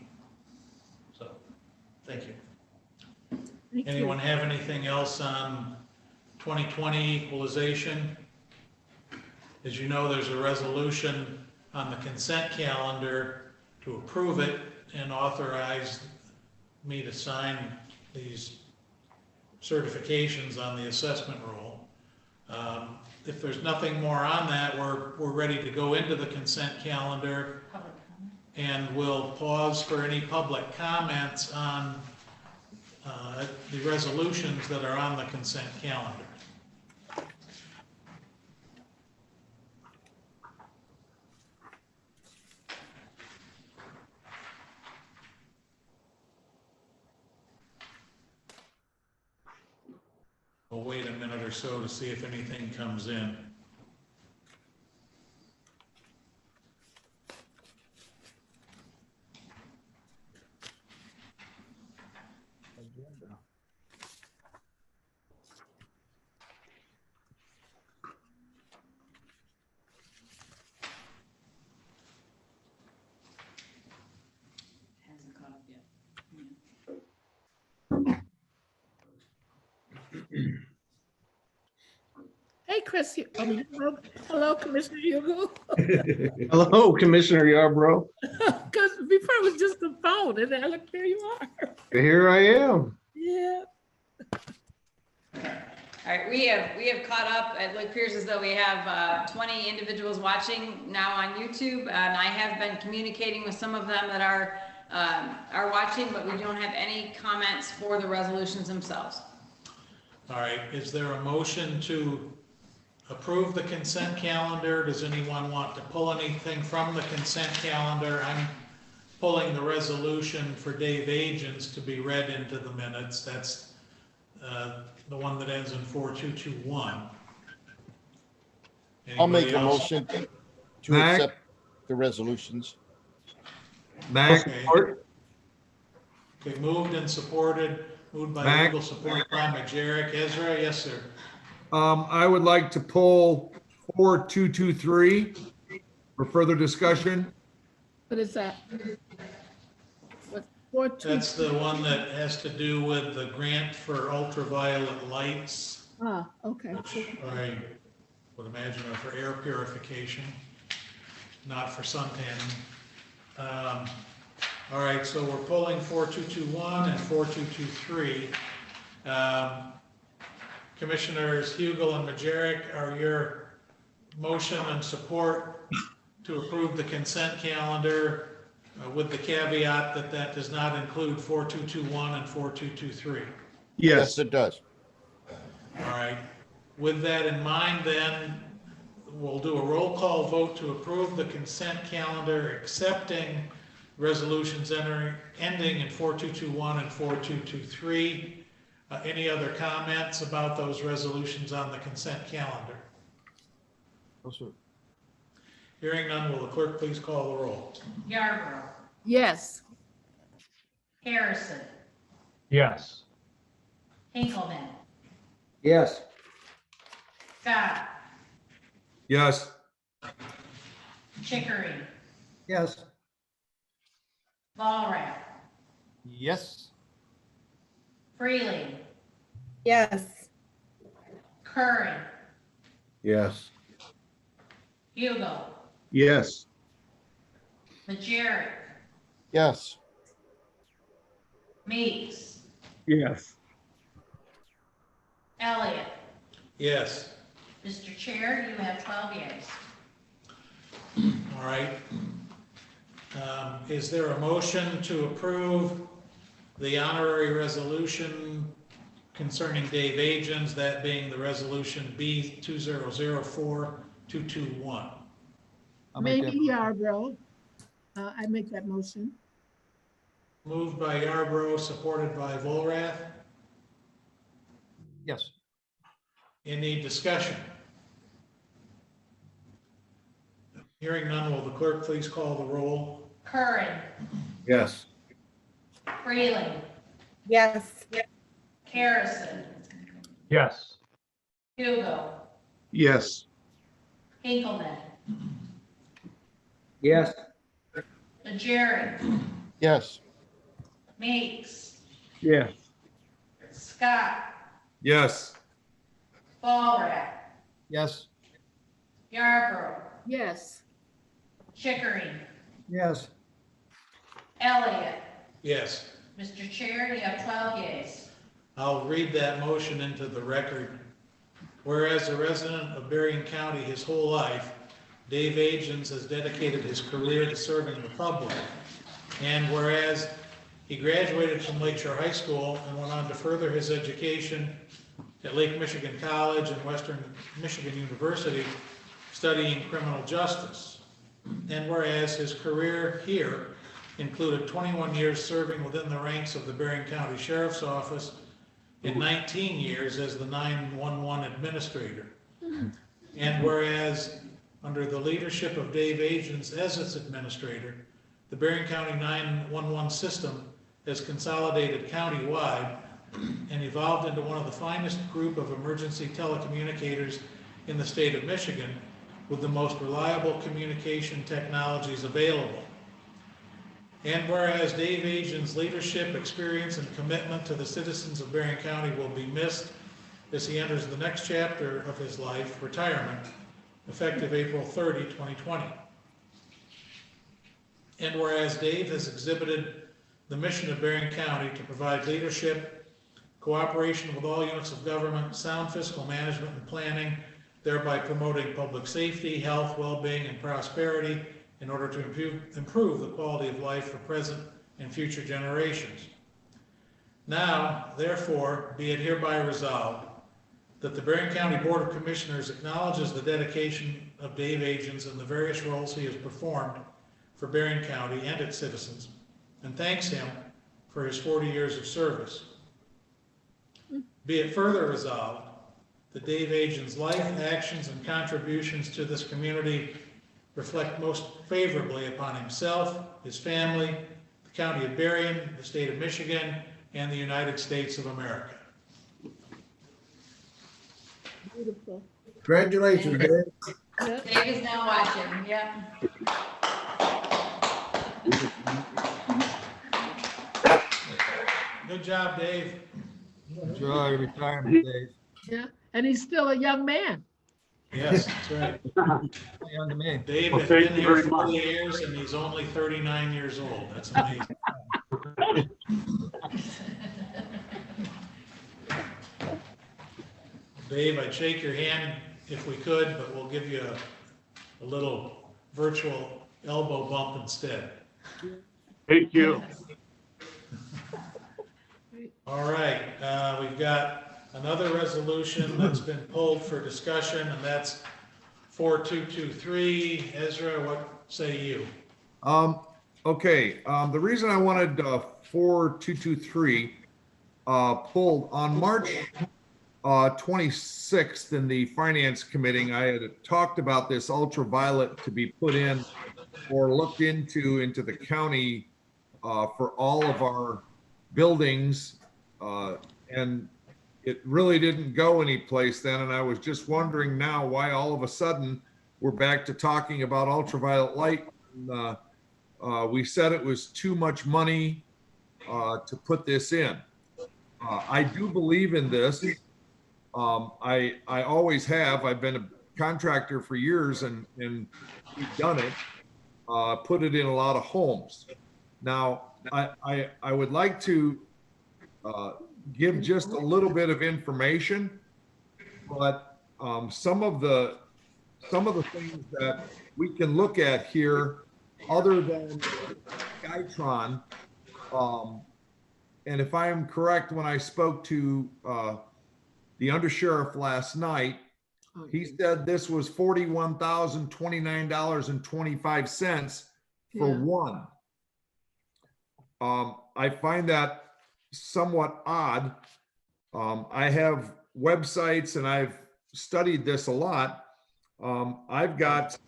So, thank you. Thank you. Anyone have anything else on 2020 equalization? As you know, there's a resolution on the consent calendar to approve it and authorize me to sign these certifications on the assessment roll. If there's nothing more on that, we're ready to go into the consent calendar, and we'll pause for any public comments on the resolutions that are on the consent calendar. We'll wait a minute or so to see if anything comes in. Hasn't caught up yet. Hey, Chris, hello, Commissioner Hugo. Hello, Commissioner Yarbrough. Because before it was just the phone, and then look, there you are. Here I am. Yeah. All right, we have caught up. It appears as though we have 20 individuals watching now on YouTube, and I have been communicating with some of them that are watching, but we don't have any comments for the resolutions themselves. All right, is there a motion to approve the consent calendar? Does anyone want to pull anything from the consent calendar? I'm pulling the resolution for Dave Agents to be read into the minutes. That's the one that ends in 4221. I'll make a Anybody else? motion to Mac? accept the resolutions. Mac, Okay. Okay, moved and supported, moved by Mac? Eagle, supported by Majerick. Ezra, yes, sir. I would like to pull 4223 for further discussion. What is that? What, That's the one that has to do with the grant for ultraviolet lights, okay. which I would imagine are for air purification, not for sun tanning. All right, so we're pulling 4221 and 4223. Commissioners Hugel and Majerick, are your motion and support to approve the consent calendar with the caveat that that does not include 4221 and 4223? Yes, it does. All right. With that in mind, then, we'll do a roll call vote to approve the consent calendar, accepting resolutions ending in 4221 and 4223. Any other comments about those resolutions on the consent calendar? No, sir. Hearing none, will the clerk please call the roll? Yarborough, Yes. Harrison, Yes. Hinkleman, Yes. Scott, Yes. Chickering, Yes. Walrath, Yes. Freely, Yes. Curran, Yes. Hugo, Yes. Majerick, Yes. Meeks, Yes. Elliott. Yes. Mr. Chair, you have 12 yeas. All right. Is there a motion to approve the honorary resolution concerning Dave Agents, that being the resolution B 2004221? Maybe Yarborough. I make that motion. Moved by Yarborough, supported by Volrath. Yes. Any discussion? Hearing none, will the clerk please call the roll? Curran, Yes. Freely, Yes. Harrison, Yes. Hugo, Yes. Hinkleman, Yes. Majerick, Yes. Meeks, Yes. Scott, Yes. Ballrat, Yes. Yarborough, Yes. Chickering, Yes. Elliott. Yes. Mr. Chair, you have 12 yeas. I'll read that motion into the record. Whereas a resident of Berrien County his whole life, Dave Agins has dedicated his career to serving the public. And whereas he graduated from Lakeshore High School and went on to further his education at Lake Michigan College and Western Michigan University, studying criminal justice. And whereas his career here included 21 years serving within the ranks of the Berrien County Sheriff's Office and 19 years as the 911 administrator. And whereas under the leadership of Dave Agins as its administrator, the Berrien County 911 system has consolidated countywide and evolved into one of the finest group of emergency telecommunicators in the state of Michigan with the most reliable communication technologies available. And whereas Dave Agins' leadership, experience, and commitment to the citizens of Berrien County will be missed as he enters the next chapter of his life, retirement, effective April 30, 2020. And whereas Dave has exhibited the mission of Berrien County to provide leadership, cooperation with all units of government, sound fiscal management and planning, thereby promoting public safety, health, well-being, and prosperity in order to improve the quality of life for present and future generations. Now, therefore, be it hereby resolved that the Berrien County Board of Commissioners acknowledges the dedication of Dave Agins and the various roles he has performed for Berrien County and its citizens, and thanks him for his 40 years of service. Be it further resolved that Dave Agins' life, actions, and contributions to this community reflect most favorably upon himself, his family, the County of Berrien, the state of Michigan, and the United States of America. Beautiful. Congratulations, Dave. Dave is now watching, yep. Good job, Dave. Enjoy retirement, Dave. Yeah, and he's still a young man. Yes, that's right. Young man. Dave Well, has thank been you here very 40 years and he's only 39 years old. That's amazing. Dave, I'd shake your hand if we could, but we'll give you a little virtual elbow bump instead. Thank you. All right, we've got another resolution that's been pulled for discussion, and that's 4223. Ezra, what say you? Okay, the reason I wanted 4223 pulled on March 26th in the Finance Committee, I had talked about this ultraviolet to be put in or looked into the county for all of our buildings, and it really didn't go anyplace then. And I was just wondering now why all of a sudden we're back to talking about ultraviolet light. We said it was too much money to put this in. I do believe in this. I always have. I've been a contractor for years, and we've done it. Put it in a lot of homes. Now, I would like to give just a little bit of information, but some of the things that we can look at here, other than Skytron, and if I am correct, when I spoke to the undersheriff last night, he said this was $41,029.25 for one. I find that somewhat odd. I have websites and I've studied this a lot. I've got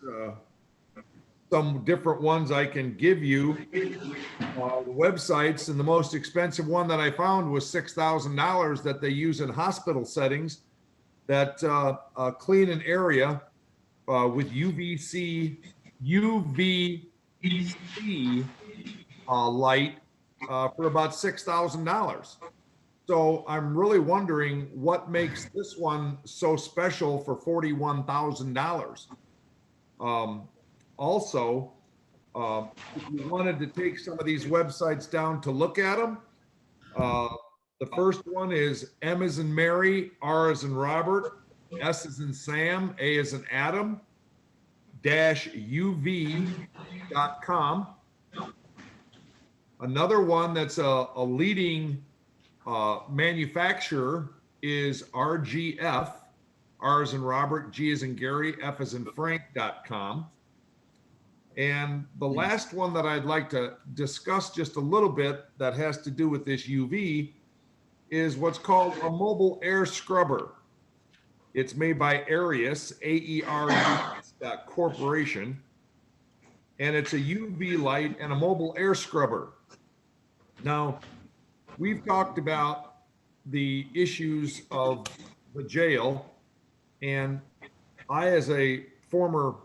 some different ones I can give you, websites, and the most expensive one that I found was $6,000 that they use in hospital settings that clean an area with UVC light for about $6,000. So I'm really wondering what makes this one so special for $41,000. Also, if you wanted to take some of these websites down to look at them, the first one is M as in Mary, R as in Robert, S as in Sam, A as in Adam, -uv.com. Another one that's a leading manufacturer is RGF, R as in Robert, G as in Gary, F as in Frank.com. And the last one that I'd like to discuss just a little bit that has to do with this UV is what's called a mobile air scrubber. It's made by Arius, AERUS Corporation, and it's a UV light and a mobile air scrubber. Now, we've talked about the issues of the jail, and I, as a former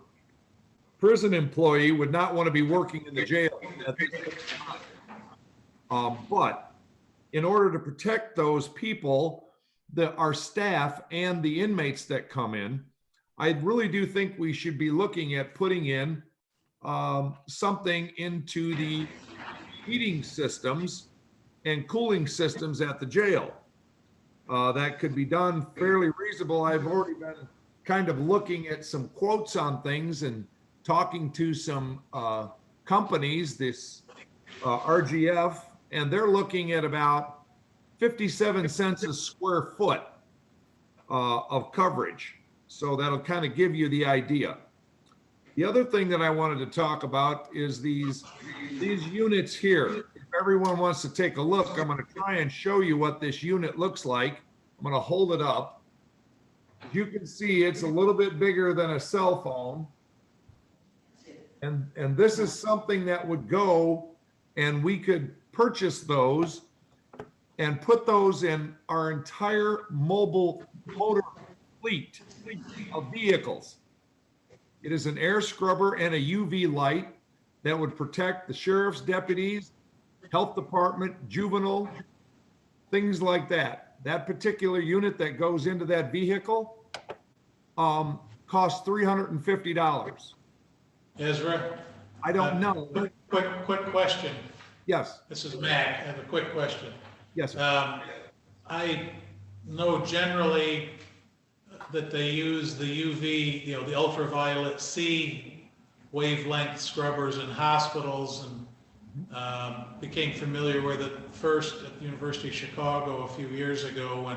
prison employee, would not want to be working in the jail at this time. But in order to protect those people, our staff and the inmates that come in, I really do think we should be looking at putting in something into the heating systems and cooling systems at the jail. That could be done fairly reasonable. I've already been kind of looking at some quotes on things and talking to some companies, this RGF, and they're looking at about 57 cents a square foot of coverage. So that'll kind of give you the idea. The other thing that I wanted to talk about is these units here. If everyone wants to take a look, I'm going to try and show you what this unit looks like. I'm going to hold it up. You can see it's a little bit bigger than a cell phone. And this is something that would go, and we could purchase those and put those in our entire mobile motor fleet of vehicles. It is an air scrubber and a UV light that would protect the sheriff's deputies, health department, juvenile, things like that. That particular unit that goes into that vehicle costs $350. Ezra? I don't know. Quick question. Yes. This is Mac. I have a quick question. Yes, sir. I know generally that they use the UV, the ultraviolet C wavelength scrubbers in hospitals, and became familiar with it first at the University of Chicago a few years ago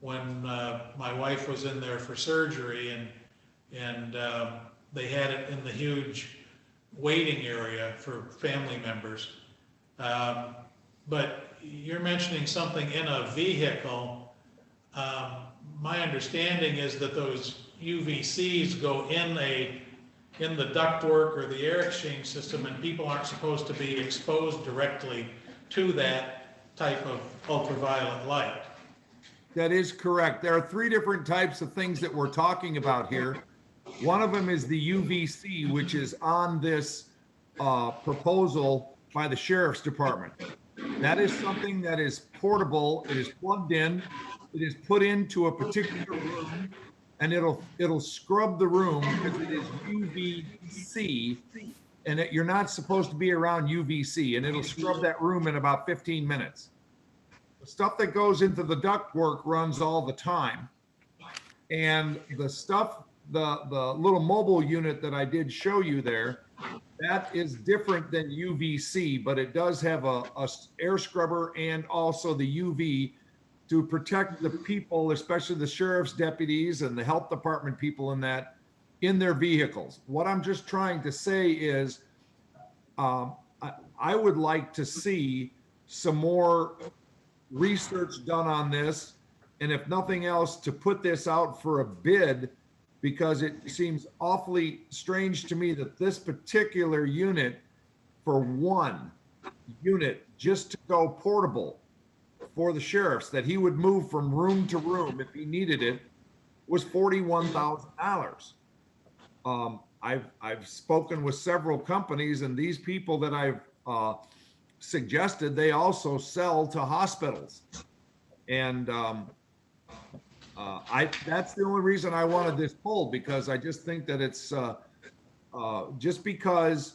when my wife was in there for surgery, and they had it in the huge waiting area for family members. But you're mentioning something in a vehicle. My understanding is that those UVCs go in the ductwork or the air exchange system, and people aren't supposed to be exposed directly to that type of ultraviolet light. That is correct. There are three different types of things that we're talking about here. One of them is the UVC, which is on this proposal by the Sheriff's Department. That is something that is portable. It is plugged in. It is put into a particular room, and it'll scrub the room because it is UVC, and you're not supposed to be around UVC, and it'll scrub that room in about 15 minutes. The stuff that goes into the ductwork runs all the time, and the stuff, the little mobile unit that I did show you there, that is different than UVC, but it does have a air scrubber and also the UV to protect the people, especially the sheriff's deputies and the health department people in their vehicles. What I'm just trying to say is I would like to see some more research done on this, and if nothing else, to put this out for a bid, because it seems awfully strange to me that this particular unit, for one unit, just to go portable for the sheriffs, that he would move from room to room if he needed it, was $41,000. I've spoken with several companies, and these people that I've suggested, they also sell to hospitals. And that's the only reason I wanted this pulled, because I just think that it's just because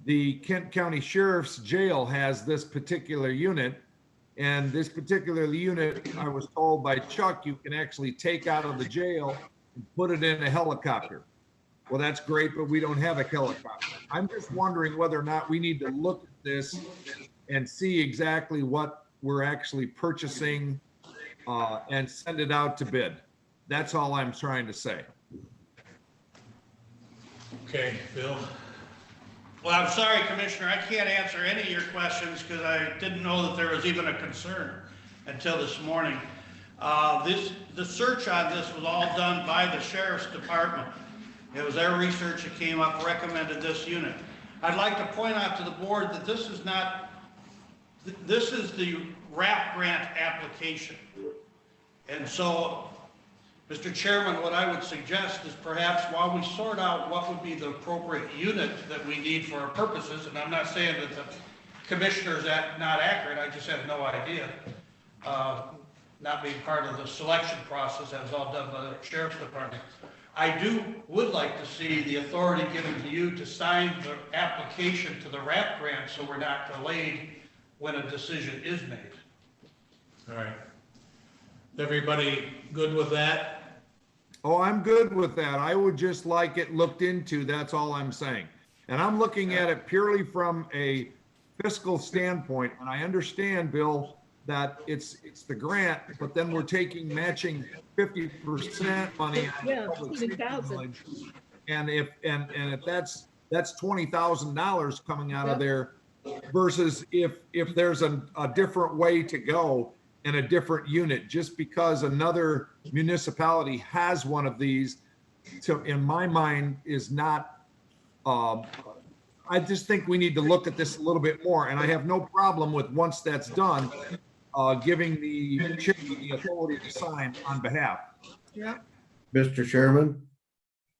the Kent County Sheriff's Jail has this particular unit, and this particular unit, I was told by Chuck, you can actually take out of the jail and put it in a helicopter. Well, that's great, but we don't have a helicopter. I'm just wondering whether or not we need to look at this and see exactly what we're actually purchasing and send it out to bid. That's all I'm trying to say. Okay, Bill? Well, I'm sorry, Commissioner, I can't answer any of your questions because I didn't know that there was even a concern until this morning. The search on this was all done by the Sheriff's Department. It was their research that came up, recommended this unit. I'd like to point out to the board that this is the RAP grant application. And so, Mr. Chairman, what I would suggest is perhaps while we sort out what would be the appropriate unit that we need for our purposes, and I'm not saying that the commissioner's not accurate, I just have no idea. Not being part of the selection process, that was all done by the Sheriff's Department. I would like to see the authority given to you to sign the application to the RAP grant so we're not delayed when a decision is made. All right. Everybody good with that? Oh, I'm good with that. I would just like it looked into, that's all I'm saying. And I'm looking at it purely from a fiscal standpoint. And I understand, Bill, that it's the grant, but then we're taking matching 50% money on Yeah, public safety 20,000. village. And if that's $20,000 coming out of there versus if there's a different way to go in a different unit, just because another municipality has one of these, in my mind, is not, I just think we need to look at this a little bit more. And I have no problem with, once that's done, giving the chair the authority to sign on behalf. Yeah. Mr. Chairman,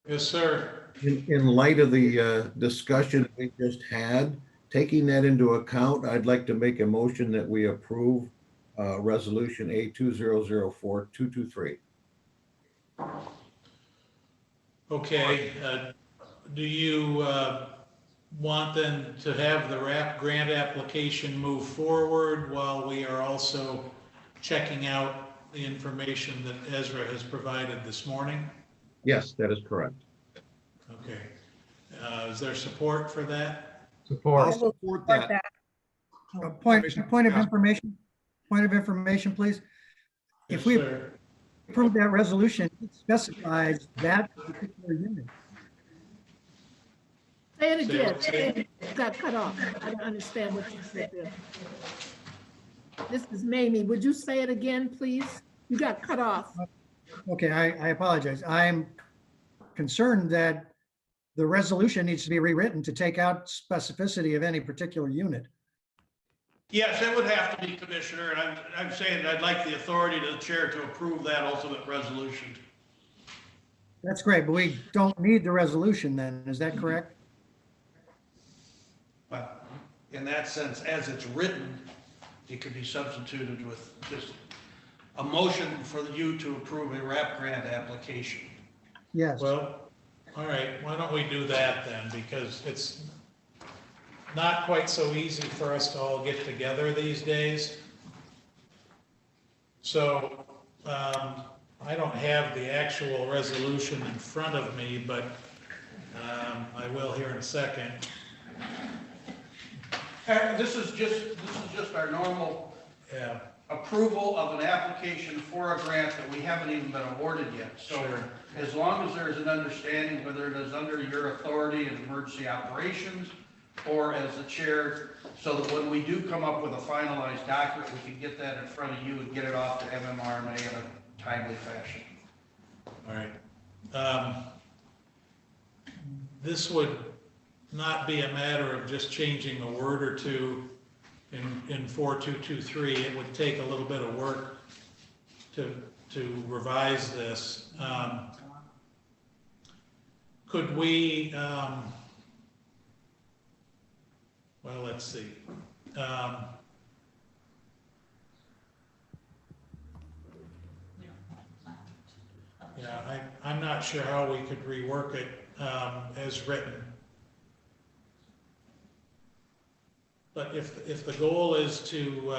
Yes, sir. in light of the discussion we just had, taking that into account, I'd like to make a motion that we approve Resolution A2004-223. Okay, do you want then to have the RAP grant application move forward while we are also checking out the information that Ezra has provided this morning? Yes, that is correct. Okay. Is there support for that? Support. I'll support that. Point of information, please. If Yes, we sir. approve that resolution, it specifies that particular unit. Say it again. Say it. You got cut off. I don't understand what you said there. This is Mamie. Would you say it again, please? You got cut off. Okay, I apologize. I'm concerned that the resolution needs to be rewritten to take out specificity of any particular unit. Yes, it would have to be, Commissioner, and I'm saying I'd like the authority to the chair to approve that ultimate resolution. That's great, but we don't need the resolution then, is that correct? Well, in that sense, as it's written, it could be substituted with just a motion for you to approve a RAP grant application. Yes. Well, all right, why don't we do that then? Because it's not quite so easy for us to all get together these days. So I don't have the actual resolution in front of me, but I will here in a second. This is just our normal approval of an application for a grant that we haven't even been awarded yet. So Sure. as long as there's an understanding, whether it is under your authority in emergency operations or as the chair, so that when we do come up with a finalized document, we can get that in front of you and get it off to MMRMA in a timely fashion. All right. This would not be a matter of just changing a word or two in 4223. It would take a little bit of work to revise this. Could we, well, let's see. Yeah, I'm not sure how we could rework it as written. But if the goal is to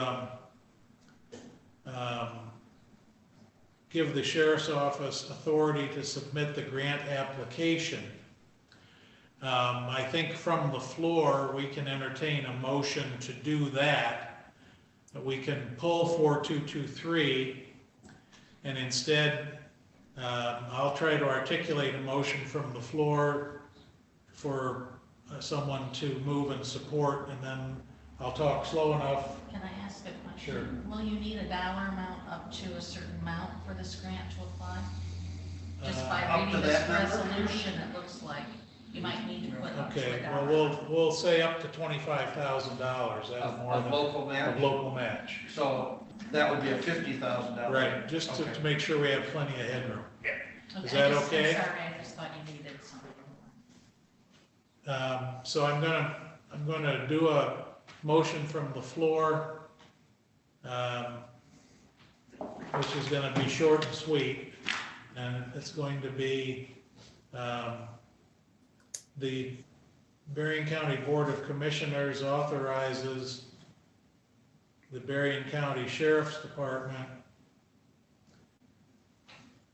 give the sheriff's office authority to submit the grant application, I think from the floor, we can entertain a motion to do that. We can pull 4223, and instead, I'll try to articulate a motion from the floor for someone to move and support, and then I'll talk slow enough. Can I ask a question? Sure. Will you need a dollar amount up to a certain amount for this grant to apply? Just by Up to reading this that number? resolution, it looks like you might need to put up to Okay, a dollar. well, we'll say up to $25,000. That's more Of than local match? of local match. So that would be a $50,000. Right, just to make sure we have plenty of headroom. Okay, Is that I'm okay? sorry, I just thought you needed something. So I'm gonna do a motion from the floor, which is gonna be short and sweet, and it's going to be, the Berrien County Board of Commissioners authorizes the Berrien County Sheriff's Department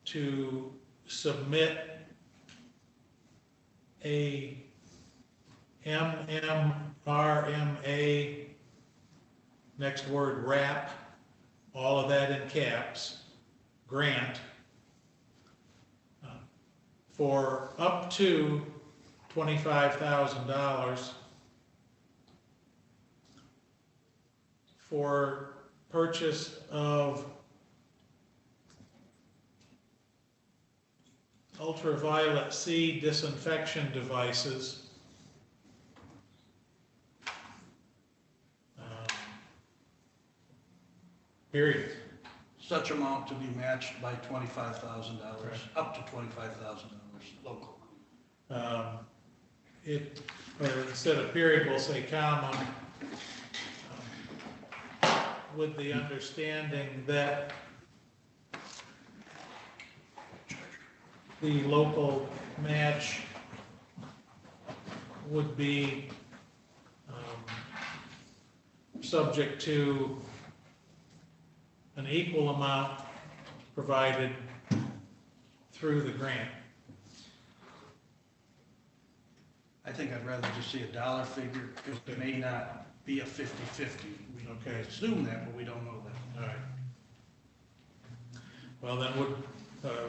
to submit a MMRMA, next word RAP, all of that in caps, grant, for up to $25,000 for purchase of ultraviolet C disinfection devices. Period. Such amount to be matched by $25,000, up to $25,000 local. Or instead of period, we'll say comma, with the understanding that the local match would be subject to an equal amount provided through the grant. I think I'd rather just see a dollar figure, because it may not be a 50/50. We Okay. assume that, but we don't know that. All right. Well, then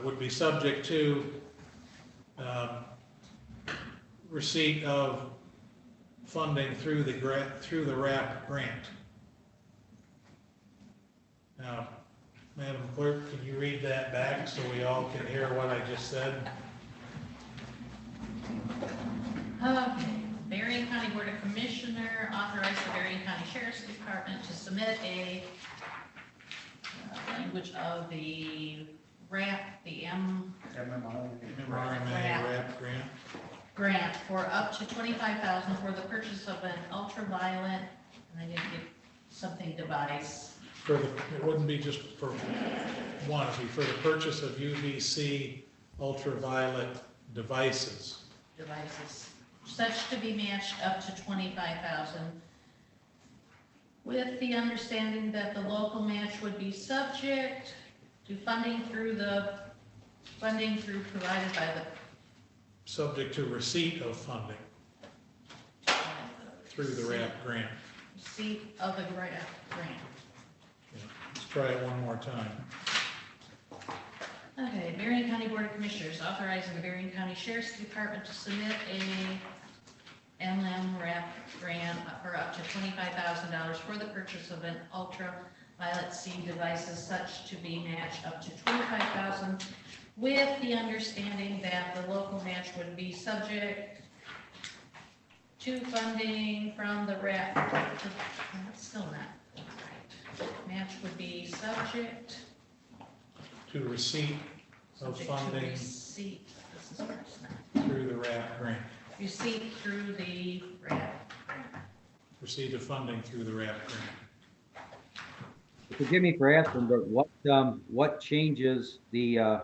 would be subject to receipt of funding through the RAP grant. Now, Madam Clerk, can you read that back so we all can hear what I just said? Okay, Berrien County Board of Commissioner authorized the Berrien County Sheriff's Department to submit a language of the RAP, the MMRMA RAP grant. grant for up to $25,000 for the purchase of an ultraviolet, and I didn't get something device. It wouldn't be just for one, it'd be for the purchase of UVC ultraviolet devices. Such to be matched up to $25,000, with the understanding that the local match would be subject to funding provided by the. Subject to receipt of funding through the RAP grant. Receipt of the grant. Yeah. Let's try it one more time. Okay, Berrien County Board of Commissioners authorizing the Berrien County Sheriff's Department to submit a MMRAP grant for up to $25,000 for the purchase of an ultraviolet C devices, such to be matched up to $25,000, with the understanding that the local match would be subject to funding from the RAP. That's still not right. Match would be subject. To receipt of Subject to funding receipt. This is first now. through the RAP grant. Receipt through the RAP grant. Receipt of funding through the RAP grant. Forgive me for asking, but what changes the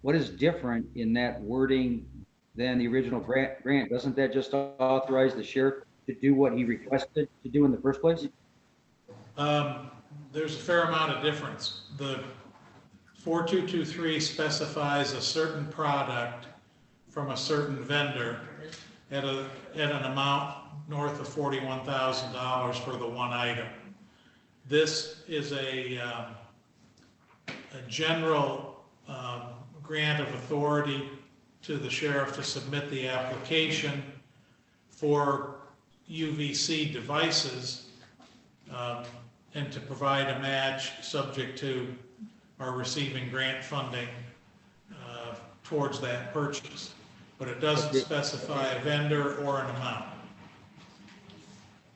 what is different in that wording than the original grant? Doesn't that just authorize the sheriff to do what he requested to do in the first place? There's a fair amount of difference. The 4223 specifies a certain product from a certain vendor at an amount north of $41,000 for the one item. This is a general grant of authority to the sheriff to submit the application for UVC devices and to provide a match subject to our receiving grant funding towards that purchase. But it doesn't specify a vendor or an amount.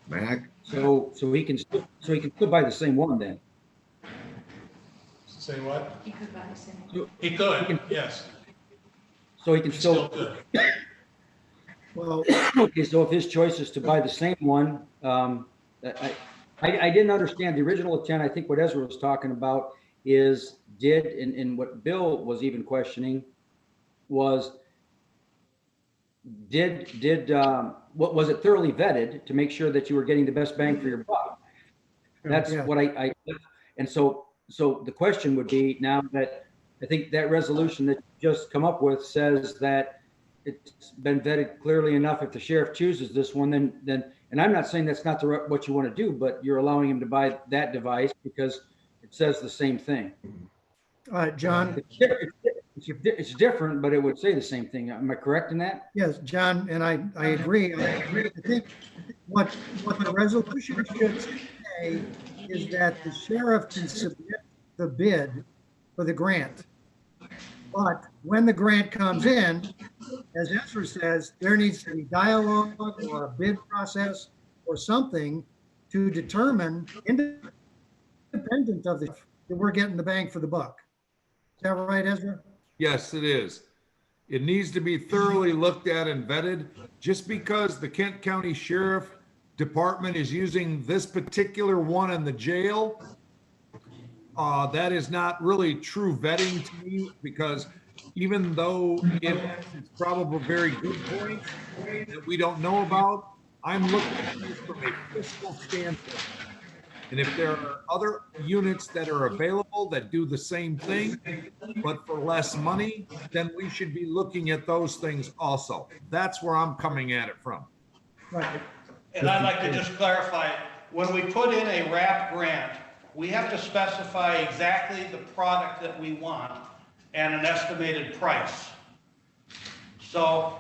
Mac? So he can still buy the same one then? Say what? He could buy the same. He could, yes. So he can He still. could. Well, Okay, so if his choice is to buy the same one, I didn't understand the original intent. I think what Ezra was talking about is and what Bill was even questioning was, what was it thoroughly vetted to make sure that you were getting the best bang for your buck? That's Yeah. what I and so the question would be, now that I think that resolution that you just come up with says that it's been vetted clearly enough. If the sheriff chooses this one, then and I'm not saying that's not what you want to do, but you're allowing him to buy that device because it says the same thing. John, It's different, but it would say the same thing. Am I correct in that? yes, John, and I agree. I think what the resolution should say is that the sheriff can submit the bid for the grant. But when the grant comes in, as Ezra says, there needs to be dialogue or a bid process or something to determine, independent of that we're getting the bang for the buck. Is that right, Ezra? Yes, it is. It needs to be thoroughly looked at and vetted. Just because the Kent County Sheriff Department is using this particular one in the jail, that is not really true vetting to me, because even though it's probably very good points that we don't know about, I'm looking at this from a fiscal standpoint. And if there are other units that are available that do the same thing, but for less money, then we should be looking at those things also. That's where I'm coming at it from. Right. And I'd like to just clarify, when we put in a RAP grant, we have to specify exactly the product that we want and an estimated price. So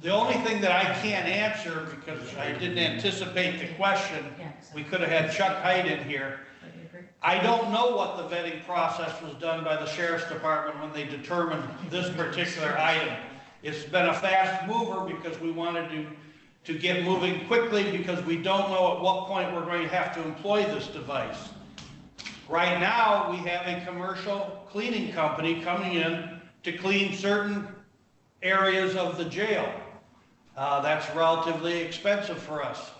the only thing that I can't answer, because I didn't anticipate the question, we could have had Chuck Hyde in here. I don't know what the vetting process was done by the Sheriff's Department when they determined this particular item. It's been a fast mover because we wanted to get moving quickly, because we don't know at what point we're going to have to employ this device. Right now, we have a commercial cleaning company coming in to clean certain areas of the jail. That's relatively expensive for us.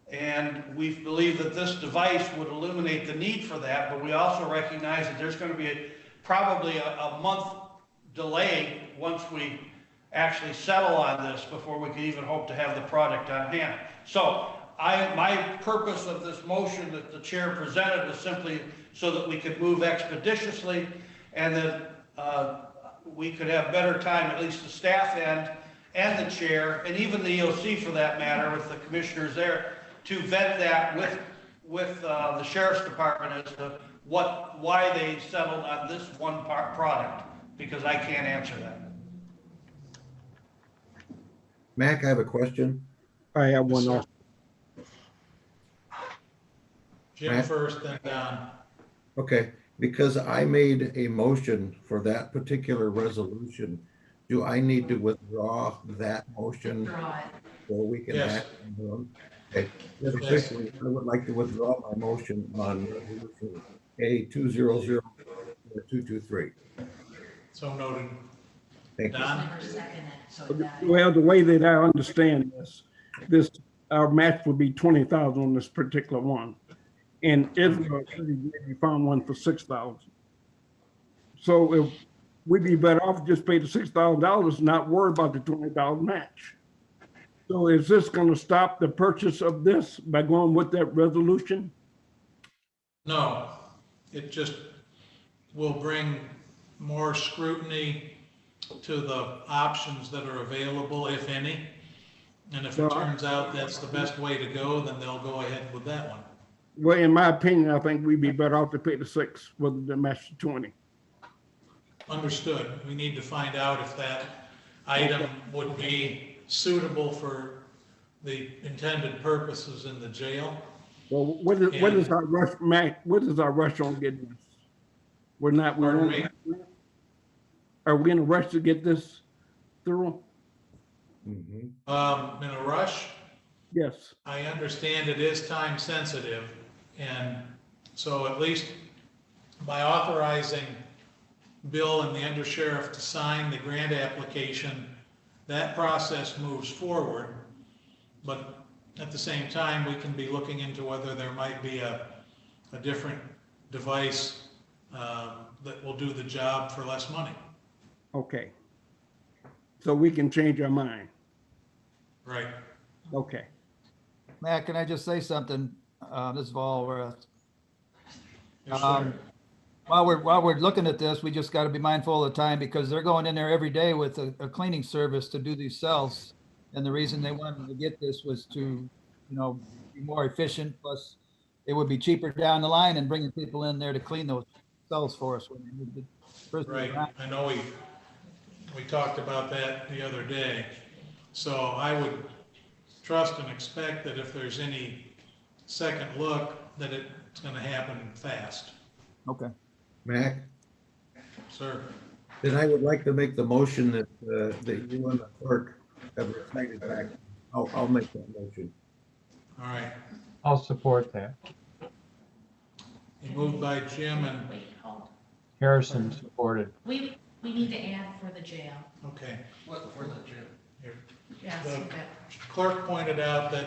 And we believe that this device would eliminate the need for that, but we also recognize that there's going to be probably a month delay once we actually settle on this before we can even hope to have the product on hand. So my purpose of this motion that the chair presented was simply so that we could move expeditiously and that we could have better time, at least the staff end and the chair, and even the EOC for that matter, with the commissioners there, to vet that with the Sheriff's Department as to why they settled on this one product, because I can't answer that. Mac, I have a question. I have one also. Jim Matt? first, then Don. Okay, because I made a motion for that particular resolution, do I need to withdraw that motion? Withdraw it. Or we can Yes. act on them? Okay, then officially, I would like to withdraw my motion on resolution A 200-223. So noted. Thank you. Don? Well, the way that I understand this, our match would be 20,000 on this particular one. And Israel found one for 6,000. So if we'd be better off just pay the $6,000, not worry about the $20 match. So is this going to stop the purchase of this by going with that resolution? No, it just will bring more scrutiny to the options that are available, if any. And if it turns out that's the best way to go, then they'll go ahead with that one. Well, in my opinion, I think we'd be better off to pay the 6 rather than match the 20. Understood. We need to find out if that item would be suitable for the intended purposes in the jail. Well, what is our rush, Mac? What is our rush on getting this? We're not. Pardon me? Are we in a rush to get this through? In a rush? Yes. I understand it is time sensitive, and so at least by authorizing Bill and the undersheriff to sign the grant application, that process moves forward. But at the same time, we can be looking into whether there might be a different device that will do the job for less money. Okay. So we can change our mind. Right. Okay. Matt, can I just say something? This is Walworth. Yes, sir. While we're looking at this, we just got to be mindful of the time because they're going in there every day with a cleaning service to do these cells. And the reason they wanted to get this was to, be more efficient. Plus, it would be cheaper down the line and bringing people in there to clean those cells for us when they need the prisoners. Right. I know we talked about that the other day. So I would trust and expect that if there's any second look, that it's going to happen fast. Okay. Mac, Sir. then I would like to make the motion that you and the clerk have recited back. I'll make that motion. All right. I'll support that. Moved by Jim and Wait, hold. Harrison supported. We need to add for the jail. okay. What for the jail? Here. Yes, The okay. clerk pointed out that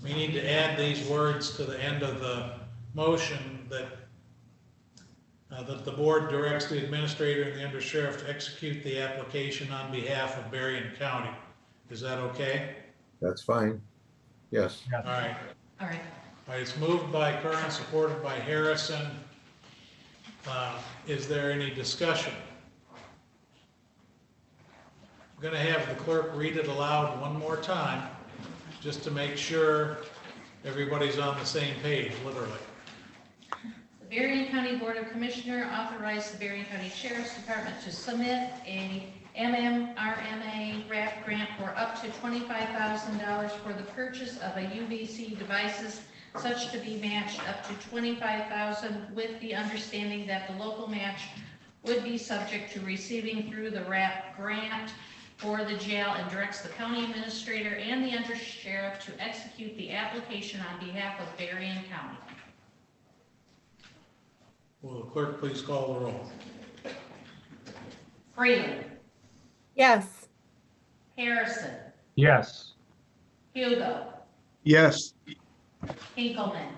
we need to add these words to the end of the motion that the board directs the administrator and the undersheriff to execute the application on behalf of Berrien County. Is that okay? That's fine. Yes. All right. All right. All right, it's moved by Curran, supported by Harrison. Is there any discussion? I'm going to have the clerk read it aloud one more time, just to make sure everybody's on the same page, literally. The Berrien County Board of Commissioners authorized the Berrien County Sheriff's Department to submit a MMRMA RAP grant for up to $25,000 for the purchase of a UVC devices such to be matched up to $25,000 with the understanding that the local match would be subject to receiving through the RAP grant for the jail, and directs the county administrator and the undersheriff to execute the application on behalf of Berrien County. Will the clerk please call the roll? Freeland. Yes. Harrison. Yes. Hugo. Yes. Hinkleman.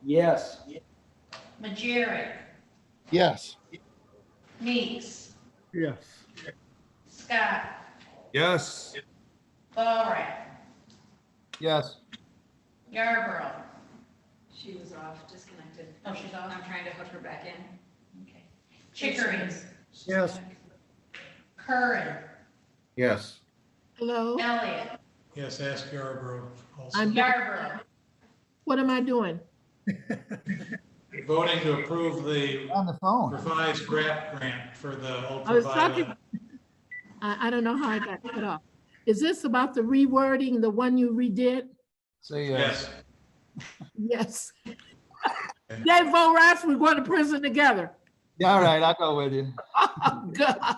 Yes. Majerick. Yes. Meeks. Yes. Scott. Yes. Borat. Yes. Yarborough. She was off, disconnected. Oh, she's off? I'm trying to hook her back in. Okay. Chickering. Yes. Curran. Yes. Hello? Elliott. Yes, ask Yarborough also. I'm Yarborough. What am I doing? Voting to approve the On the phone. revised GRAP grant for the I was talking, ultraviolet. I don't know how I got cut off. Is this about the rewording, the one you redid? Say Yes. Yes. Dave Rice, we're going to prison together. Yeah, all right, I'll go with you. Oh, God.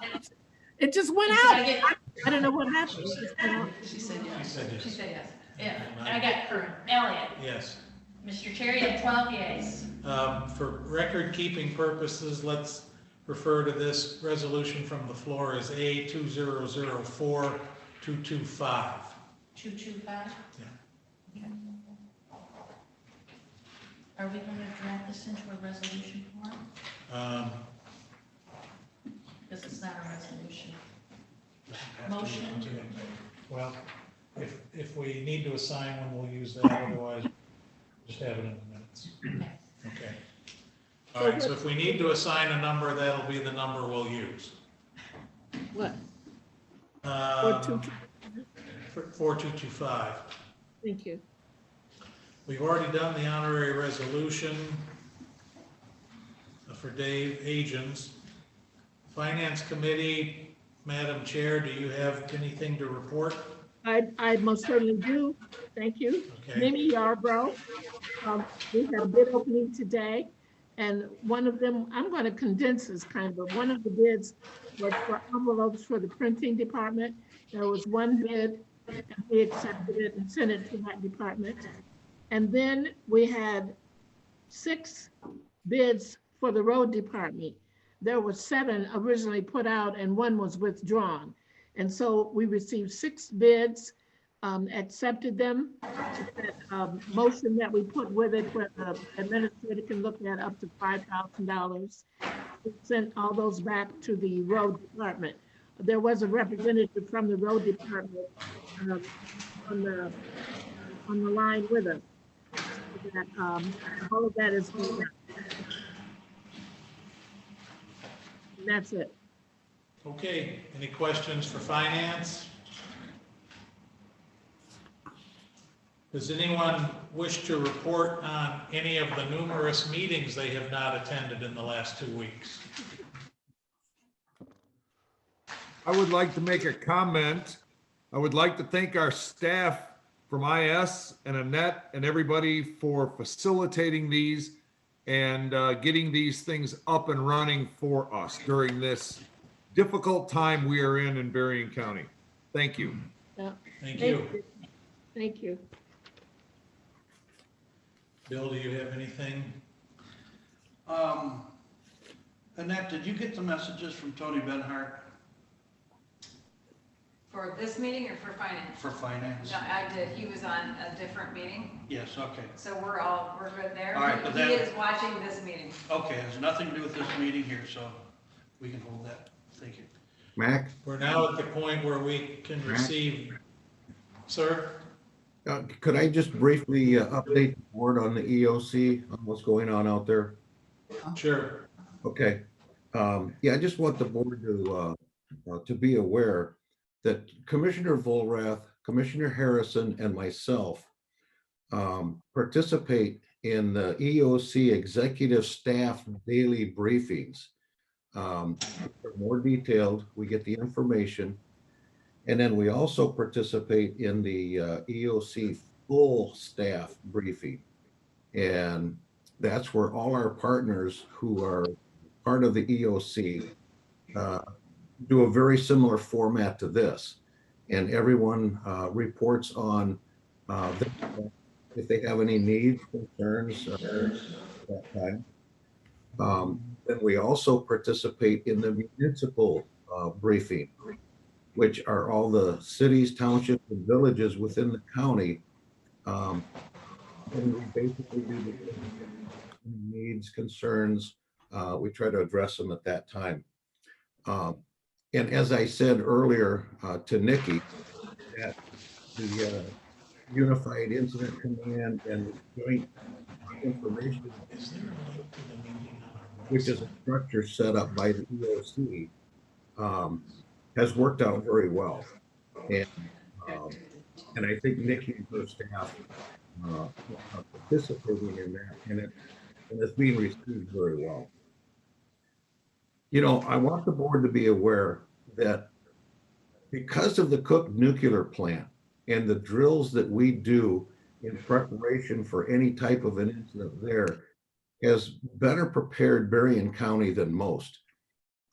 It just went out. I don't know what happened. She said yes. She said yes. She said yes. Yeah, I got Curran. Elliott. Yes. Mr. Chair, you have 12 yeas. For record-keeping purposes, let's refer to this resolution from the floor as A 2004-225. 225? Yeah. Okay. Are we going to draft this into a resolution form? This is not a resolution. Motion. Well, if we need to assign one, we'll use that, otherwise, just have it in the minutes. Okay. All right, so if we need to assign a number, that'll be the number we'll use. What? 4225. Thank you. We've already done the honorary resolution for Dave Agins. Finance Committee, Madam Chair, do you have anything to report? I most certainly do. Thank you. Okay. Mimi Yarbrough. We had a bid opening today, and one of them, I'm going to condense this kind of, but one of the bids was for envelopes for the printing department. There was one bid, and we accepted it and sent it to that department. And then we had 6 bids for the road department. There were 7 originally put out and 1 was withdrawn. And so we received 6 bids, accepted them. That motion that we put with it, where the administrator can look at up to $5,000. We sent all those back to the road department. There was a representative from the road department on the line with us. So that, all of that is going on. And that's it. Okay, any questions for finance? Does anyone wish to report on any of the numerous meetings they have not attended in the last 2 weeks? I would like to make a comment. I would like to thank our staff from IS and Annette and everybody for facilitating these and getting these things up and running for us during this difficult time we are in Berrien County. Thank you. Yeah. Thank you. Thank you. Bill, do you have anything? Annette, did you get the messages from Tony Benhart For this meeting or for finance? for finance? No, I did. He was on a different meeting, Yes, okay. so we're good there. All right, but He then- is watching this meeting. Okay, it has nothing to do with this meeting here, so we can hold that. Thank you. Mac, We're now at the point where we can receive, sir? could I just briefly update the board on the EOC, on what's going on out there? Sure. Okay. Yeah, I just want the board to be aware that Commissioner Volrath, Commissioner Harrison, and myself participate in the EOC executive staff daily briefings. They're more detailed, we get the information. And then we also participate in the EOC full staff briefing. And that's where all our partners who are part of the EOC do a very similar format to this. And everyone reports on if they have any needs, concerns at that time. Then we also participate in the municipal briefing, which are all the cities, townships, and villages within the county. And we basically do the needs, concerns, we try to address them at that time. And as I said earlier to Nikki, that the Unified Incident Command and Joint Information, which is a structure set up by the EOC, has worked out very well. And I think Nikki and her staff are participating in that, and it's being received very well. You know, I want the board to be aware that because of the Cook nuclear plant and the drills that we do in preparation for any type of an incident there has better prepared Berrien County than most.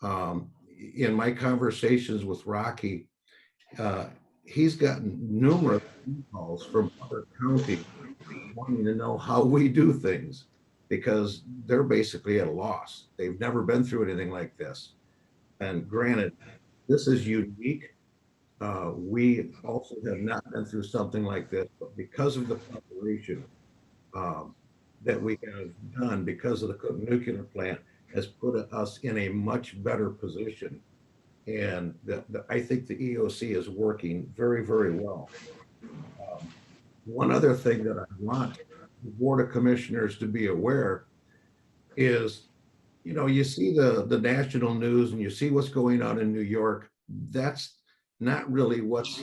In my conversations with Rocky, he's gotten numerous phone calls from other counties wanting to know how we do things, because they're basically at a loss. They've never been through anything like this. And granted, this is unique. We also have not been through something like this, but because of the preparation that we have done, because of the Cook nuclear plant has put us in a much better position. And I think the EOC is working very, very well. One other thing that I want the Board of Commissioners to be aware is, you see the national news and you see what's going on in New York. That's not really what's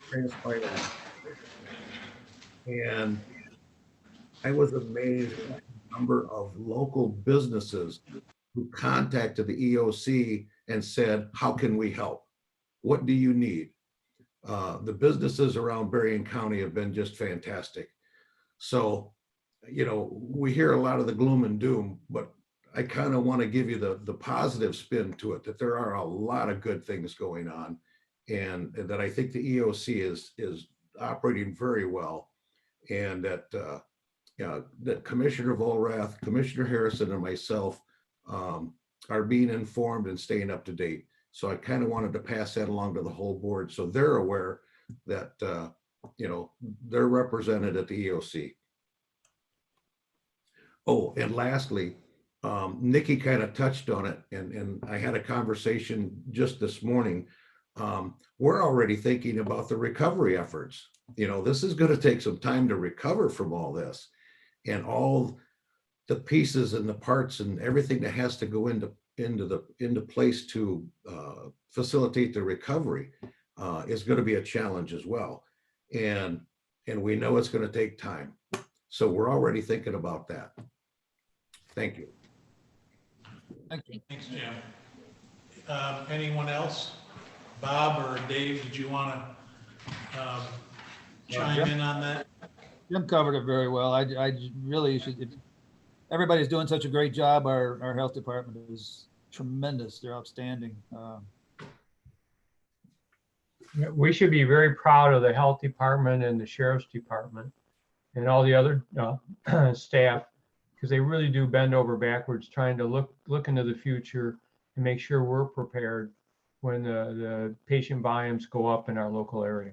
transpiring. And I was amazed at the number of local businesses who contacted the EOC and said, how can we help? What do you need? The businesses around Berrien County have been just fantastic. So, we hear a lot of the gloom and doom, but I kind of want to give you the positive spin to it, that there are a lot of good things going on, and that I think the EOC is operating very well, and that that Commissioner Volrath, Commissioner Harrison, and myself are being informed and staying up to date. So I kind of wanted to pass that along to the whole board so they're aware that they're represented at the EOC. Oh, and lastly, Nikki kind of touched on it, and I had a conversation just this morning. We're already thinking about the recovery efforts. This is going to take some time to recover from all this, and all the pieces and the parts and everything that has to go into place to facilitate the recovery is going to be a challenge as well, and we know it's going to take time. So we're already thinking about that. Thank you. Thank you. Thanks, Jim. Anyone else? Bob or Dave, did you want to chime in on that? Jim covered it very well. I really should. Everybody's doing such a great job. Our health department is tremendous. They're outstanding. We should be very proud of the health department and the sheriff's department and all the other staff, because they really do bend over backwards trying to look into the future and make sure we're prepared when the patient volumes go up in our local area.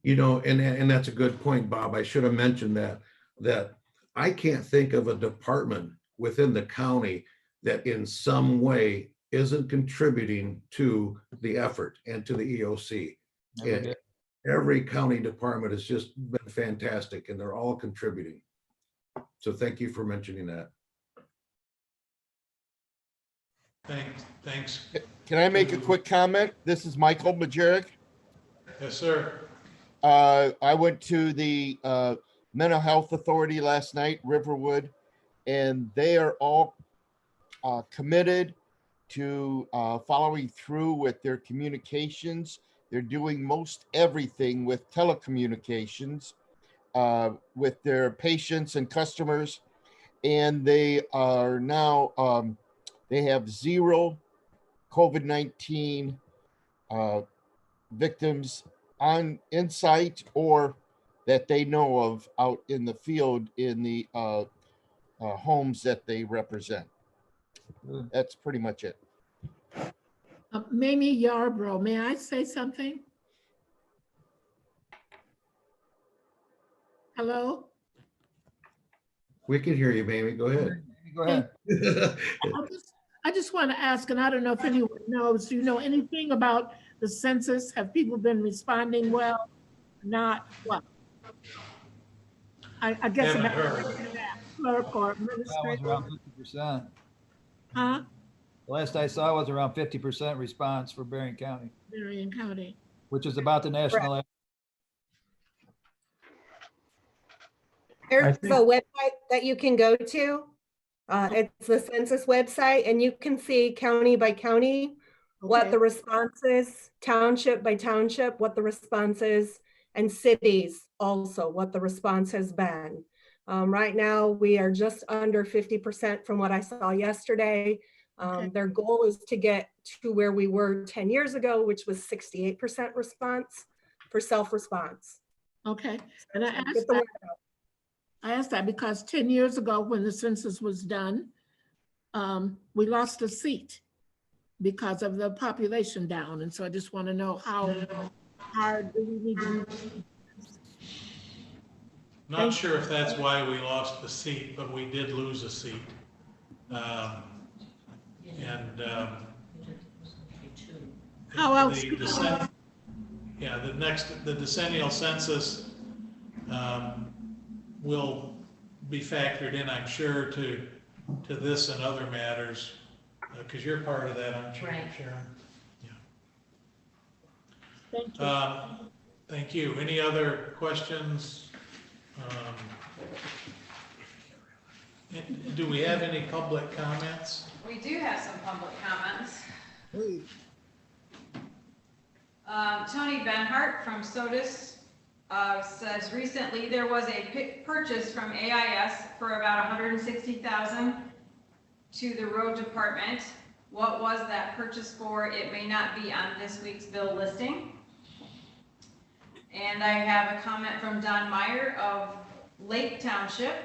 And that's a good point, Bob. I should have mentioned that I can't think of a department within the county that in some way isn't contributing to the effort and to the EOC. And every county department has just been fantastic, and they're all contributing. So thank you for mentioning that. Thanks. Can I make a quick comment? This is Michael Majerick. Yes, sir. I went to the Mental Health Authority last night, Riverwood, and they are all committed to following through with their communications. They're doing most everything with telecommunications with their patients and customers, and they are now they have 0 COVID-19 victims in sight or that they know of out in the field in the homes that they represent. That's pretty much it. Mamie Yarbrough, may I say something? Hello? We can hear you, Mamie. Go ahead. Go ahead. I just want to ask, and I don't know if anyone knows, do you know anything about the census? Have people been responding well? Not what? I guess Haven't about heard. clerk or That was administrator. around 50%. Huh? The last I saw was around 50% response for Berrien County, Berrien County. which is about the national average. There's a website that you can go to. It's the census website, and you can see county by county what the response is, township by township, what the response is, and cities also what the response has been. Right now, we are just under 50% from what I saw yesterday. Their goal is to get to where we were 10 years ago, which was 68% response for self-response. Okay, and I Get the word out. asked that because 10 years ago when the census was done, we lost a seat because of the population down. And so I just want to know how hard do we need to be? Not sure if that's why we lost the seat, but we did lose a seat. And How else? The decennial census will be factored in, I'm sure, to this and other matters, because you're part of that, aren't you, Right. Sharon? Thank you. Thank you. Any other questions? Do we have any public comments? We do have some public comments. Tony Benhart from SOTUS says recently there was a purchase from AIS for about $160,000 to the road department. What was that purchase for? It may not be on this week's bill listing. And I have a comment from Don Meyer of Lake Township.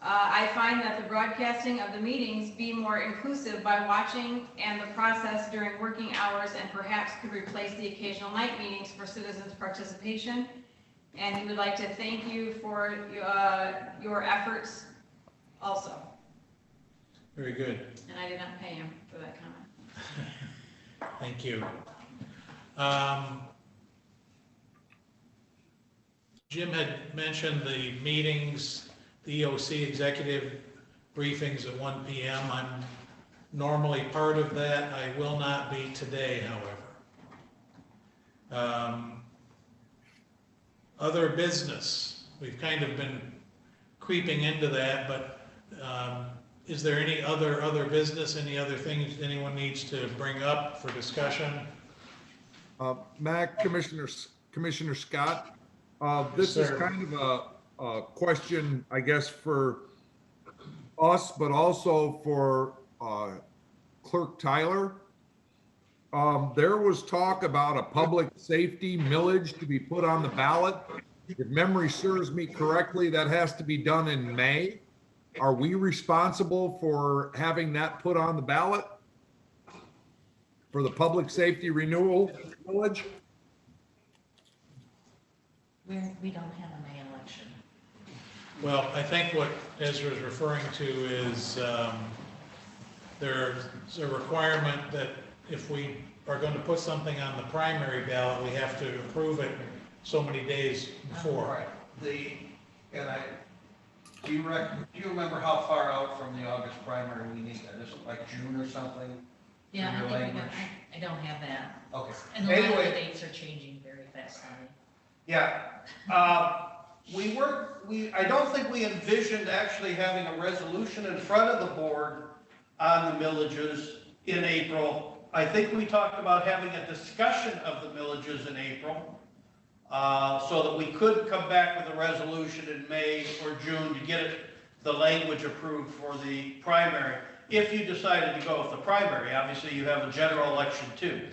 I find that the broadcasting of the meetings be more inclusive by watching and the process during working hours, and perhaps could replace the occasional night meetings for citizens' participation. And he would like to thank you for your efforts also. Very good. And I did not pay him for that comment. Thank you. Jim had mentioned the meetings, the EOC executive briefings at 1 p.m. I'm normally part of that. I will not be today, however. Other business, we've kind of been creeping into that, but is there any other business, any other things anyone needs to bring up for discussion? Mac, Commissioner Scott, this is kind of a question, I guess, for us, but also for Clerk Tyler. There was talk about a public safety millage to be put on the ballot. If memory serves me correctly, that has to be done in May. Are we responsible for having that put on the ballot for the public safety renewal millage? We don't have a May election. Well, I think what Ezra is referring to is there's a requirement that if we are going to put something on the primary ballot, we have to approve it so many days before. Do you remember how far out from the August primary we need that? Is it like June or something? Yeah, in I your think language? I don't have that. Okay. And a lot of the Anyway, dates are changing very fast on me. yeah. I don't think we envisioned actually having a resolution in front of the board on the millages in April. I think we talked about having a discussion of the millages in April, so that we could come back with a resolution in May or June to get the language approved for the primary. If you decided to go with the primary, obviously you have a general election too.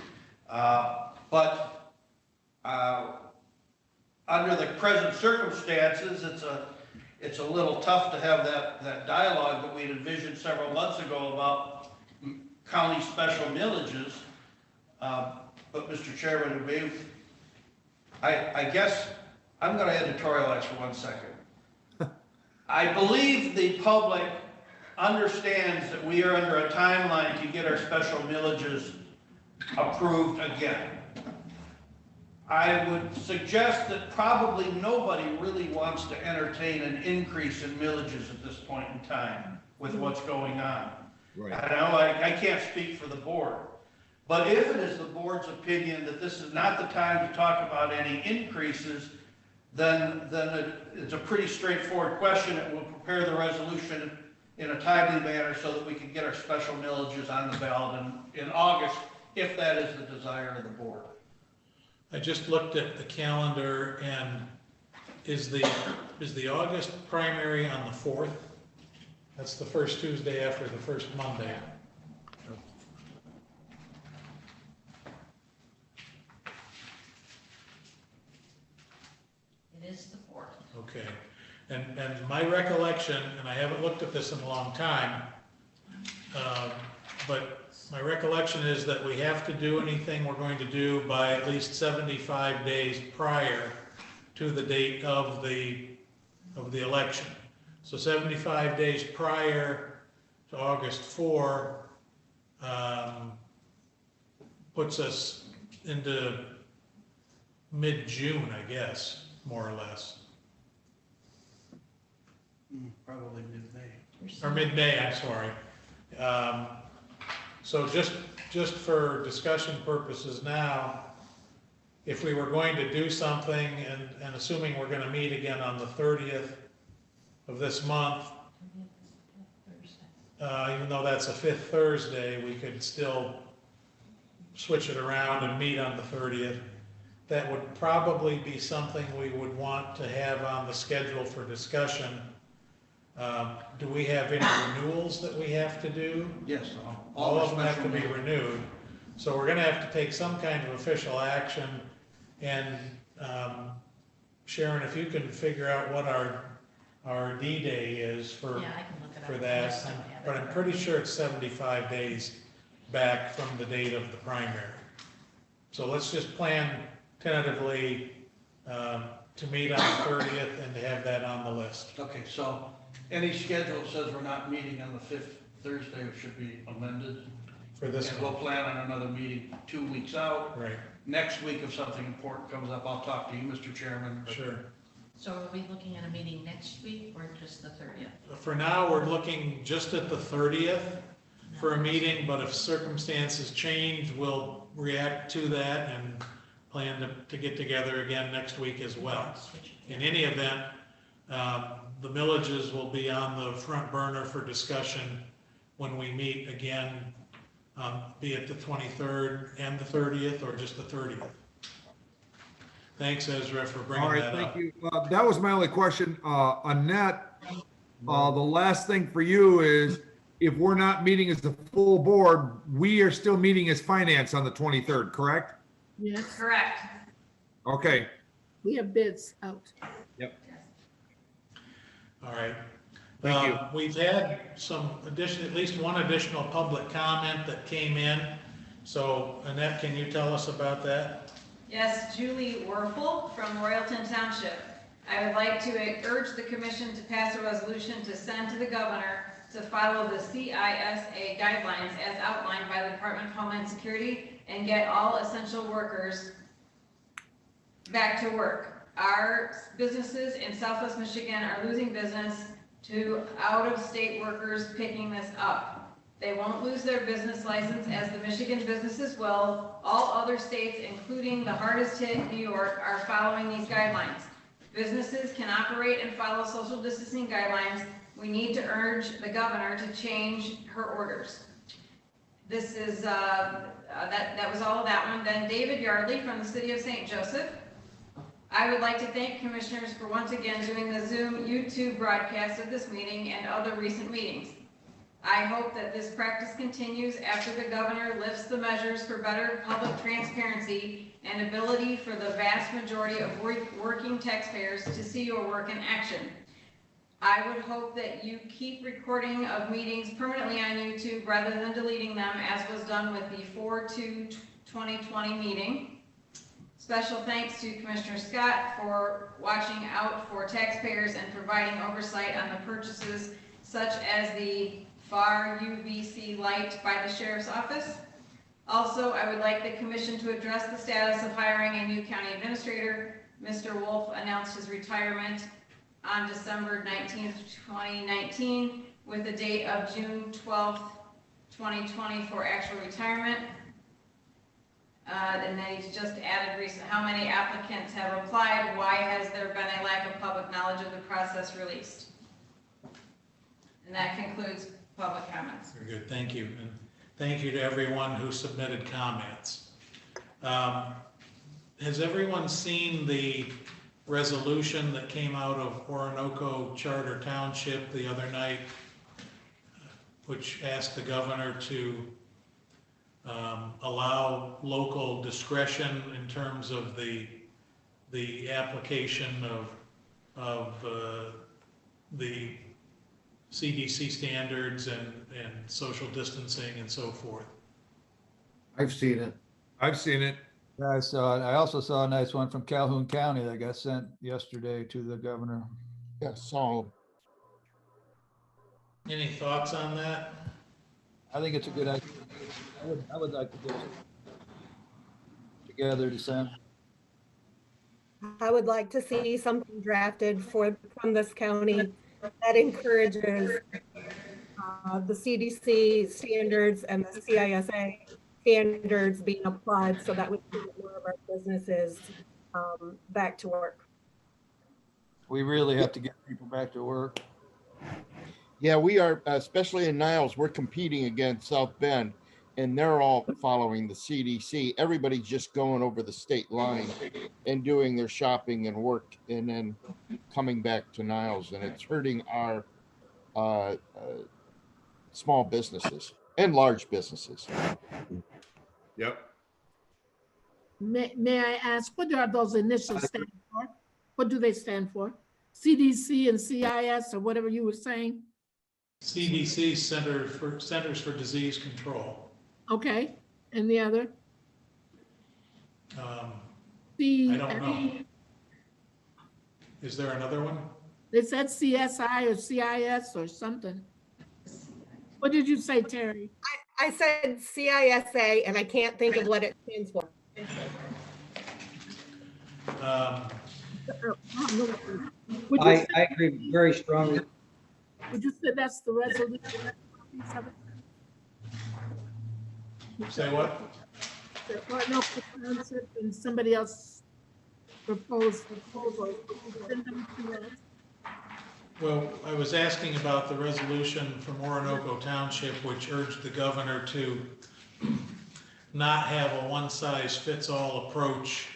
But under the present circumstances, it's a little tough to have that dialogue that we'd envisioned several months ago about county special millages. But Mr. Chairman, I guess I'm going to editorialize for 1 second. I believe the public understands that we are under a timeline to get our special millages approved again. I would suggest that probably nobody really wants to entertain an increase in millages at this point in time with what's going on. Right. I know I can't speak for the board, but if it is the board's opinion that this is not the time to talk about any increases, then it's a pretty straightforward question. It will prepare the resolution in a timely manner so that we can get our special millages on the ballot in August, if that is the desire of the board. I just looked at the calendar, and is the August primary on the 4th? That's the first Tuesday after the first Monday. It is the 4th. Okay. And my recollection, and I haven't looked at this in a long time, but my recollection is that we have to do anything we're going to do by at least 75 days prior to the date of the election. So 75 days prior to August 4 puts us into mid-June, I guess, more or less. Probably mid-May. Or mid-May, I'm sorry. So just for discussion purposes now, if we were going to do something, and assuming we're gonna meet again on the 30th of this month, even though that's a fifth Thursday, we could still switch it around and meet on the 30th. That would probably be something we would want to have on the schedule for discussion. Do we have any renewals that we have to do? Yes. All of them have to be renewed. So we're gonna have to take some kind of official action. And Sharon, if you can figure out what our D-Day is for, Yeah, I can look it up. for I that, just don't have but it. I'm pretty sure it's 75 days back from the date of the primary. So let's just plan tentatively to meet on the 30th and to have that on the list. Okay, so any schedule says we're not meeting on the fifth Thursday, it should be amended. For this And we'll one. plan on another meeting 2 weeks out. Right. Next week, if something important comes up, I'll talk to you, Mr. Chairman. Sure. So are we looking at a meeting next week or just the 30th? For now, we're looking just at the 30th for a meeting, but if circumstances change, we'll react to that and plan to get together again next week as well. In any event, the millages will be on the front burner for discussion when we meet again, be it the 23rd and the 30th or just the 30th. Thanks, Ezra, for All bringing right, that up. thank you. That was my only question. Annette, the last thing for you is, if we're not meeting as the full board, we are still meeting as finance on the 23rd, correct? Yes, Correct. Okay. we have bids out. All right. Thank you. We've had some addition, at least one additional public comment that came in. So Annette, can you tell us about that? Yes, Julie Werfel from Royalton Township. I would like to urge the commission to pass a resolution to send to the governor to follow the CISA guidelines as outlined by the Department of Homeland Security and get all essential workers back to work. Our businesses in Southwest Michigan are losing business to out-of-state workers picking this up. They won't lose their business license as the Michigan businesses will. All other states, including the hardest hit New York, are following these guidelines. Businesses can operate and follow social distancing guidelines. We need to urge the governor to change her orders. This is, that was all of that one. Then David Yardley from the city of St. Joseph. I would like to thank commissioners for once again doing the Zoom YouTube broadcast of this meeting and other recent meetings. I hope that this practice continues after the governor lifts the measures for better public transparency and ability for the vast majority of working taxpayers to see your work in action. I would hope that you keep recording of meetings permanently on YouTube rather than deleting them, as was done with the 4/2/2020 meeting. Special thanks to Commissioner Scott for watching out for taxpayers and providing oversight on the purchases such as the FAR UVC light by the Sheriff's Office. Also, I would like the Commission to address the status of hiring a new county administrator. Mr. Wolf announced his retirement on December 19th, 2019, with a date of June 12th, 2020 for actual retirement. And then he's just added how many applicants have applied, why has there been a lack of public knowledge of the process released? And that concludes public comments. Very good, thank you. And thank you to everyone who submitted comments. Has everyone seen the resolution that came out of Orinoco Charter Township the other night, which asked the governor to allow local discretion in terms of the application of the CDC standards and social distancing and so forth? I've seen it. I've seen it. Yeah, I saw it. I also saw a nice one from Calhoun County that got sent yesterday to the governor. Yeah, so Any thoughts on that? I think it's a good idea. I would like to get it together to send. I would like to see something drafted from this county that encourages the CDC standards and the CISA standards being applied so that we can get more of our businesses back to work. We really have to get people back to work. Yeah, we are, especially in Niles, we're competing against South Bend, and they're all following the CDC. Everybody's just going over the state line and doing their shopping and work and then coming back to Niles, and it's hurting our small businesses and large businesses. Yep. May I ask, what are those initials stand for? What do they stand for? CDC and CIS or whatever you were saying? CDC, Centers for Disease Control. Okay, and the other? I don't know. Is there another one? They said CSI or CIS or something. What did you say, Terry? I said CISA, and I can't think of what it stands for. I agree very strongly. Would you say that's the resolution? Say what? No, and somebody else proposed proposals. Well, I was asking about the resolution from Orinoco Township, which urged the governor to not have a one-size-fits-all approach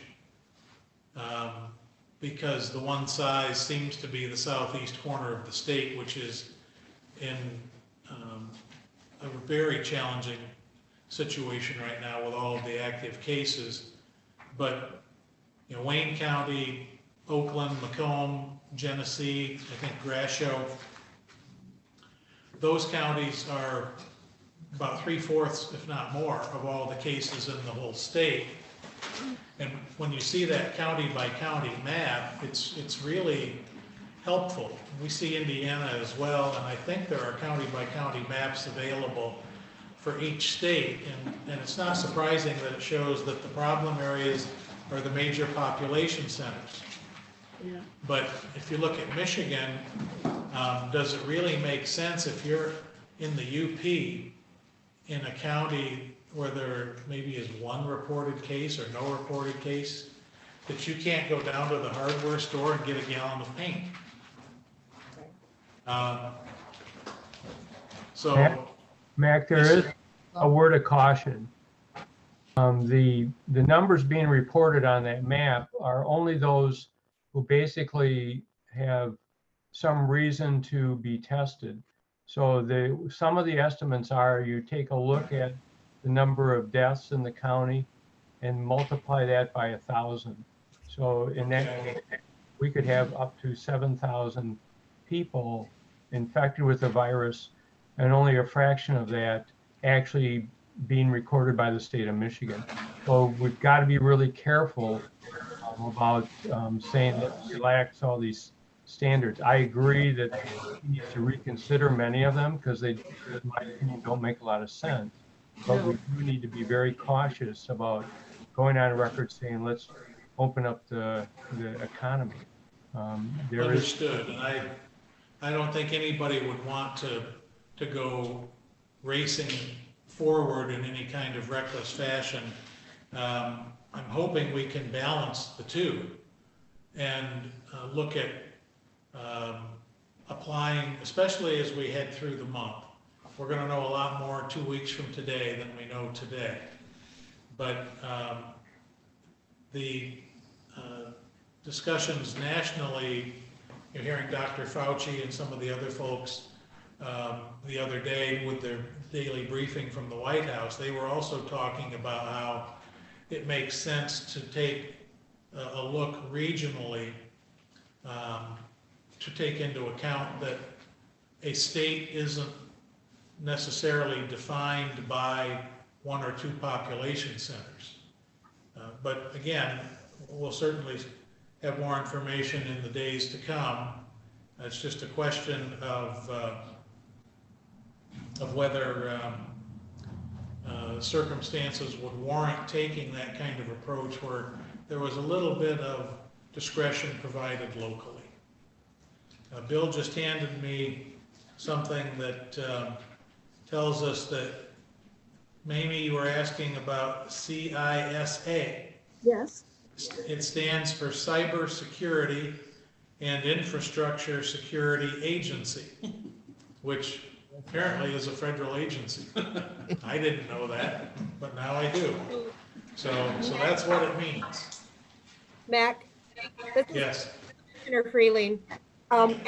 because the one size seems to be the southeast corner of the state, which is in a very challenging situation right now with all of the active cases. But you know, Wayne County, Oakland, Macomb, Genesee, I think Gratiot, those counties are about 3/4, if not more, of all the cases in the whole state. And when you see that county by county map, it's really helpful. We see Indiana as well, and I think there are county by county maps available for each state. And it's not surprising that it shows that the problem areas are the major population centers. Yeah. But if you look at Michigan, does it really make sense if you're in the UP in a county where there maybe is one reported case or no reported case, that you can't go down to the hardware store and get a gallon of paint? Mac, there is a word of caution. The numbers being reported on that map are only those who basically have some reason to be tested. So some of the estimates are, you take a look at the number of deaths in the county and multiply that by 1,000. So in that case, we could have up to 7,000 people infected with the virus, and only a fraction of that actually being recorded by the state of Michigan. So we've got to be really careful about saying that relax all these standards. I agree that we need to reconsider many of them because they, in my opinion, don't make a lot of sense. But we do need to be very cautious about going on record saying, let's open up the economy. Understood. And I don't think anybody would want to go racing forward in any kind of reckless fashion. I'm hoping we can balance the two and look at applying, especially as we head through the month. We're going to know a lot more 2 weeks from today than we know today. But the discussions nationally, you're hearing Dr. Fauci and some of the other folks the other day with their daily briefing from the White House. They were also talking about how it makes sense to take a look regionally to take into account that a state isn't necessarily defined by one or two population centers. But again, we'll certainly have more information in the days to come. It's just a question of of whether circumstances would warrant taking that kind of approach where there was a little bit of discretion provided locally. Bill just handed me something that tells us that, Mamie, you were asking about CISA. Yes. It stands for Cyber Security and Infrastructure Security Agency, which apparently is a federal agency. I didn't know that, but now I do. So that's what it means. Mac, this is Yes. Commissioner Freeling. And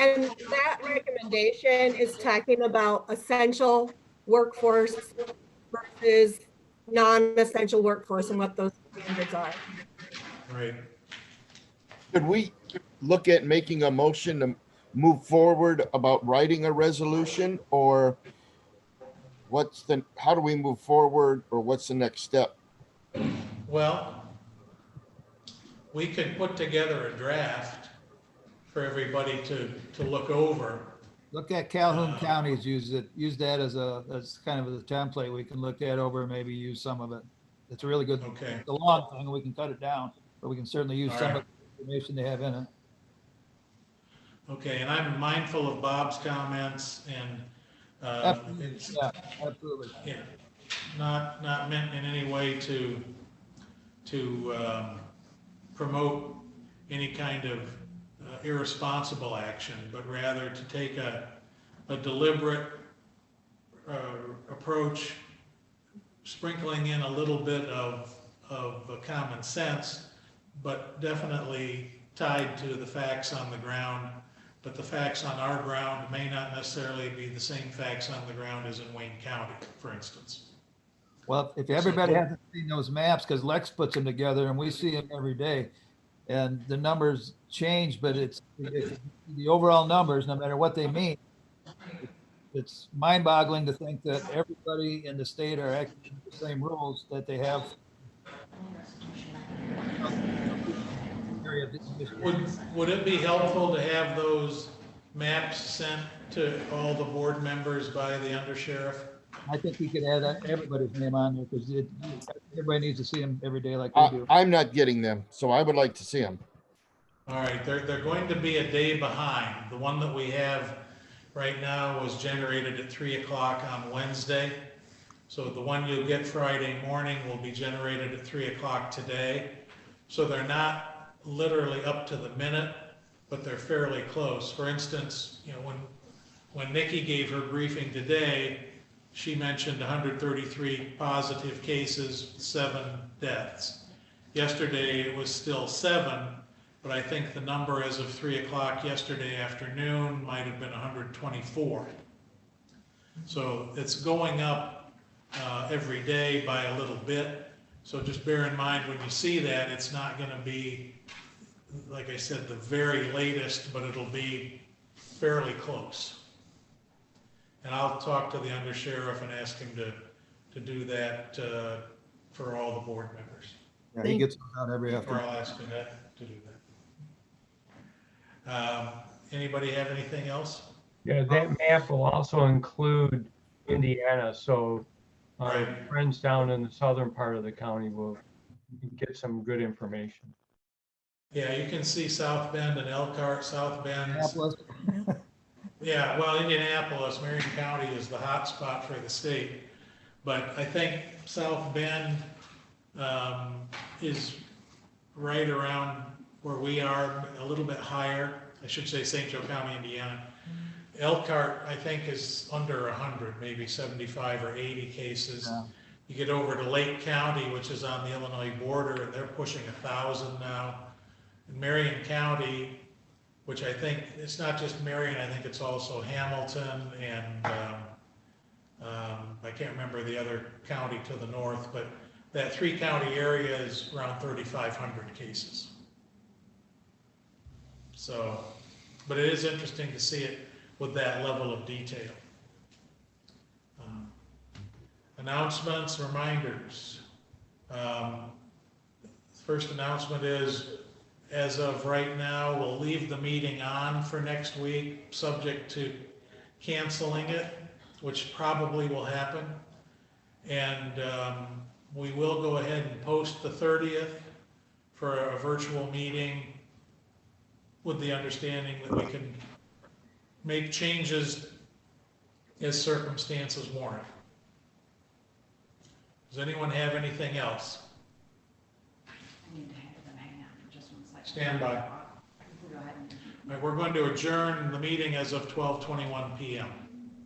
that recommendation is talking about essential workforce versus non-essential workforce and what those standards are. Right. Could we look at making a motion to move forward about writing a resolution, or how do we move forward, or what's the next step? Well, we could put together a draft for everybody to look over. Look at Calhoun County's use that as kind of a template we can look at over and maybe use some of it. It's a really good, Okay. it's a long thing, we can cut it down, but we can certainly use All some right. of the information they have in it. Okay, and I'm mindful of Bob's comments and it's, Yeah, absolutely. yeah, not meant in any way to promote any kind of irresponsible action, but rather to take a deliberate approach, sprinkling in a little bit of common sense, but definitely tied to the facts on the ground. But the facts on our ground may not necessarily be the same facts on the ground as in Wayne County, for instance. Well, if everybody hasn't seen those maps, because Lex puts them together and we see them every day, and the numbers change, but it's the overall numbers, no matter what they mean. It's mind-boggling to think that everybody in the state are acting the same rules that they have. Would it be helpful to have those maps sent to all the board members by the undersheriff? I think we could add everybody's name on there because everybody needs to see them every day like we do. I'm not getting them, so I would like to see them. All right, they're going to be a day behind. The one that we have right now was generated at 3 o'clock on Wednesday. So the one you'll get Friday morning will be generated at 3 o'clock today. So they're not literally up to the minute, but they're fairly close. For instance, you know, when Nikki gave her briefing today, she mentioned 133 positive cases, 7 deaths. Yesterday it was still 7, but I think the number as of 3 o'clock yesterday afternoon might have been 124. So it's going up every day by a little bit. So just bear in mind when you see that, it's not going to be, like I said, the very latest, but it'll be fairly close. And I'll talk to the undersheriff and ask him to do that for all the board members. Yeah, he gets them out every Or afternoon. I'll ask him to do that. Anybody have anything else? Yeah, that map will also include Indiana, so Right. friends down in the southern part of the county will get some good information. Yeah, you can see South Bend and Elkhart, South Bend. Indianapolis. Yeah, well, Indianapolis, Marion County is the hot spot for the state. But I think South Bend is right around where we are, a little bit higher. I should say St. Joe County, Indiana. Elkhart, I think, is under 100, maybe 75 or 80 cases. Yeah. You get over to Lake County, which is on the Illinois border, and they're pushing 1,000 now. In Marion County, which I think, it's not just Marion, I think it's also Hamilton and I can't remember the other county to the north, but that 3-county area is around 3,500 cases. So, but it is interesting to see it with that level of detail. Announcements, reminders. First announcement is, as of right now, we'll leave the meeting on for next week, subject to canceling it which probably will happen. And we will go ahead and post the 30th for a virtual meeting with the understanding that we can make changes as circumstances warrant. Does anyone have anything else? I need to have them hang on for just 1 second. Stand by. Go ahead. All right, we're going to adjourn the meeting as of 12:21 p.m.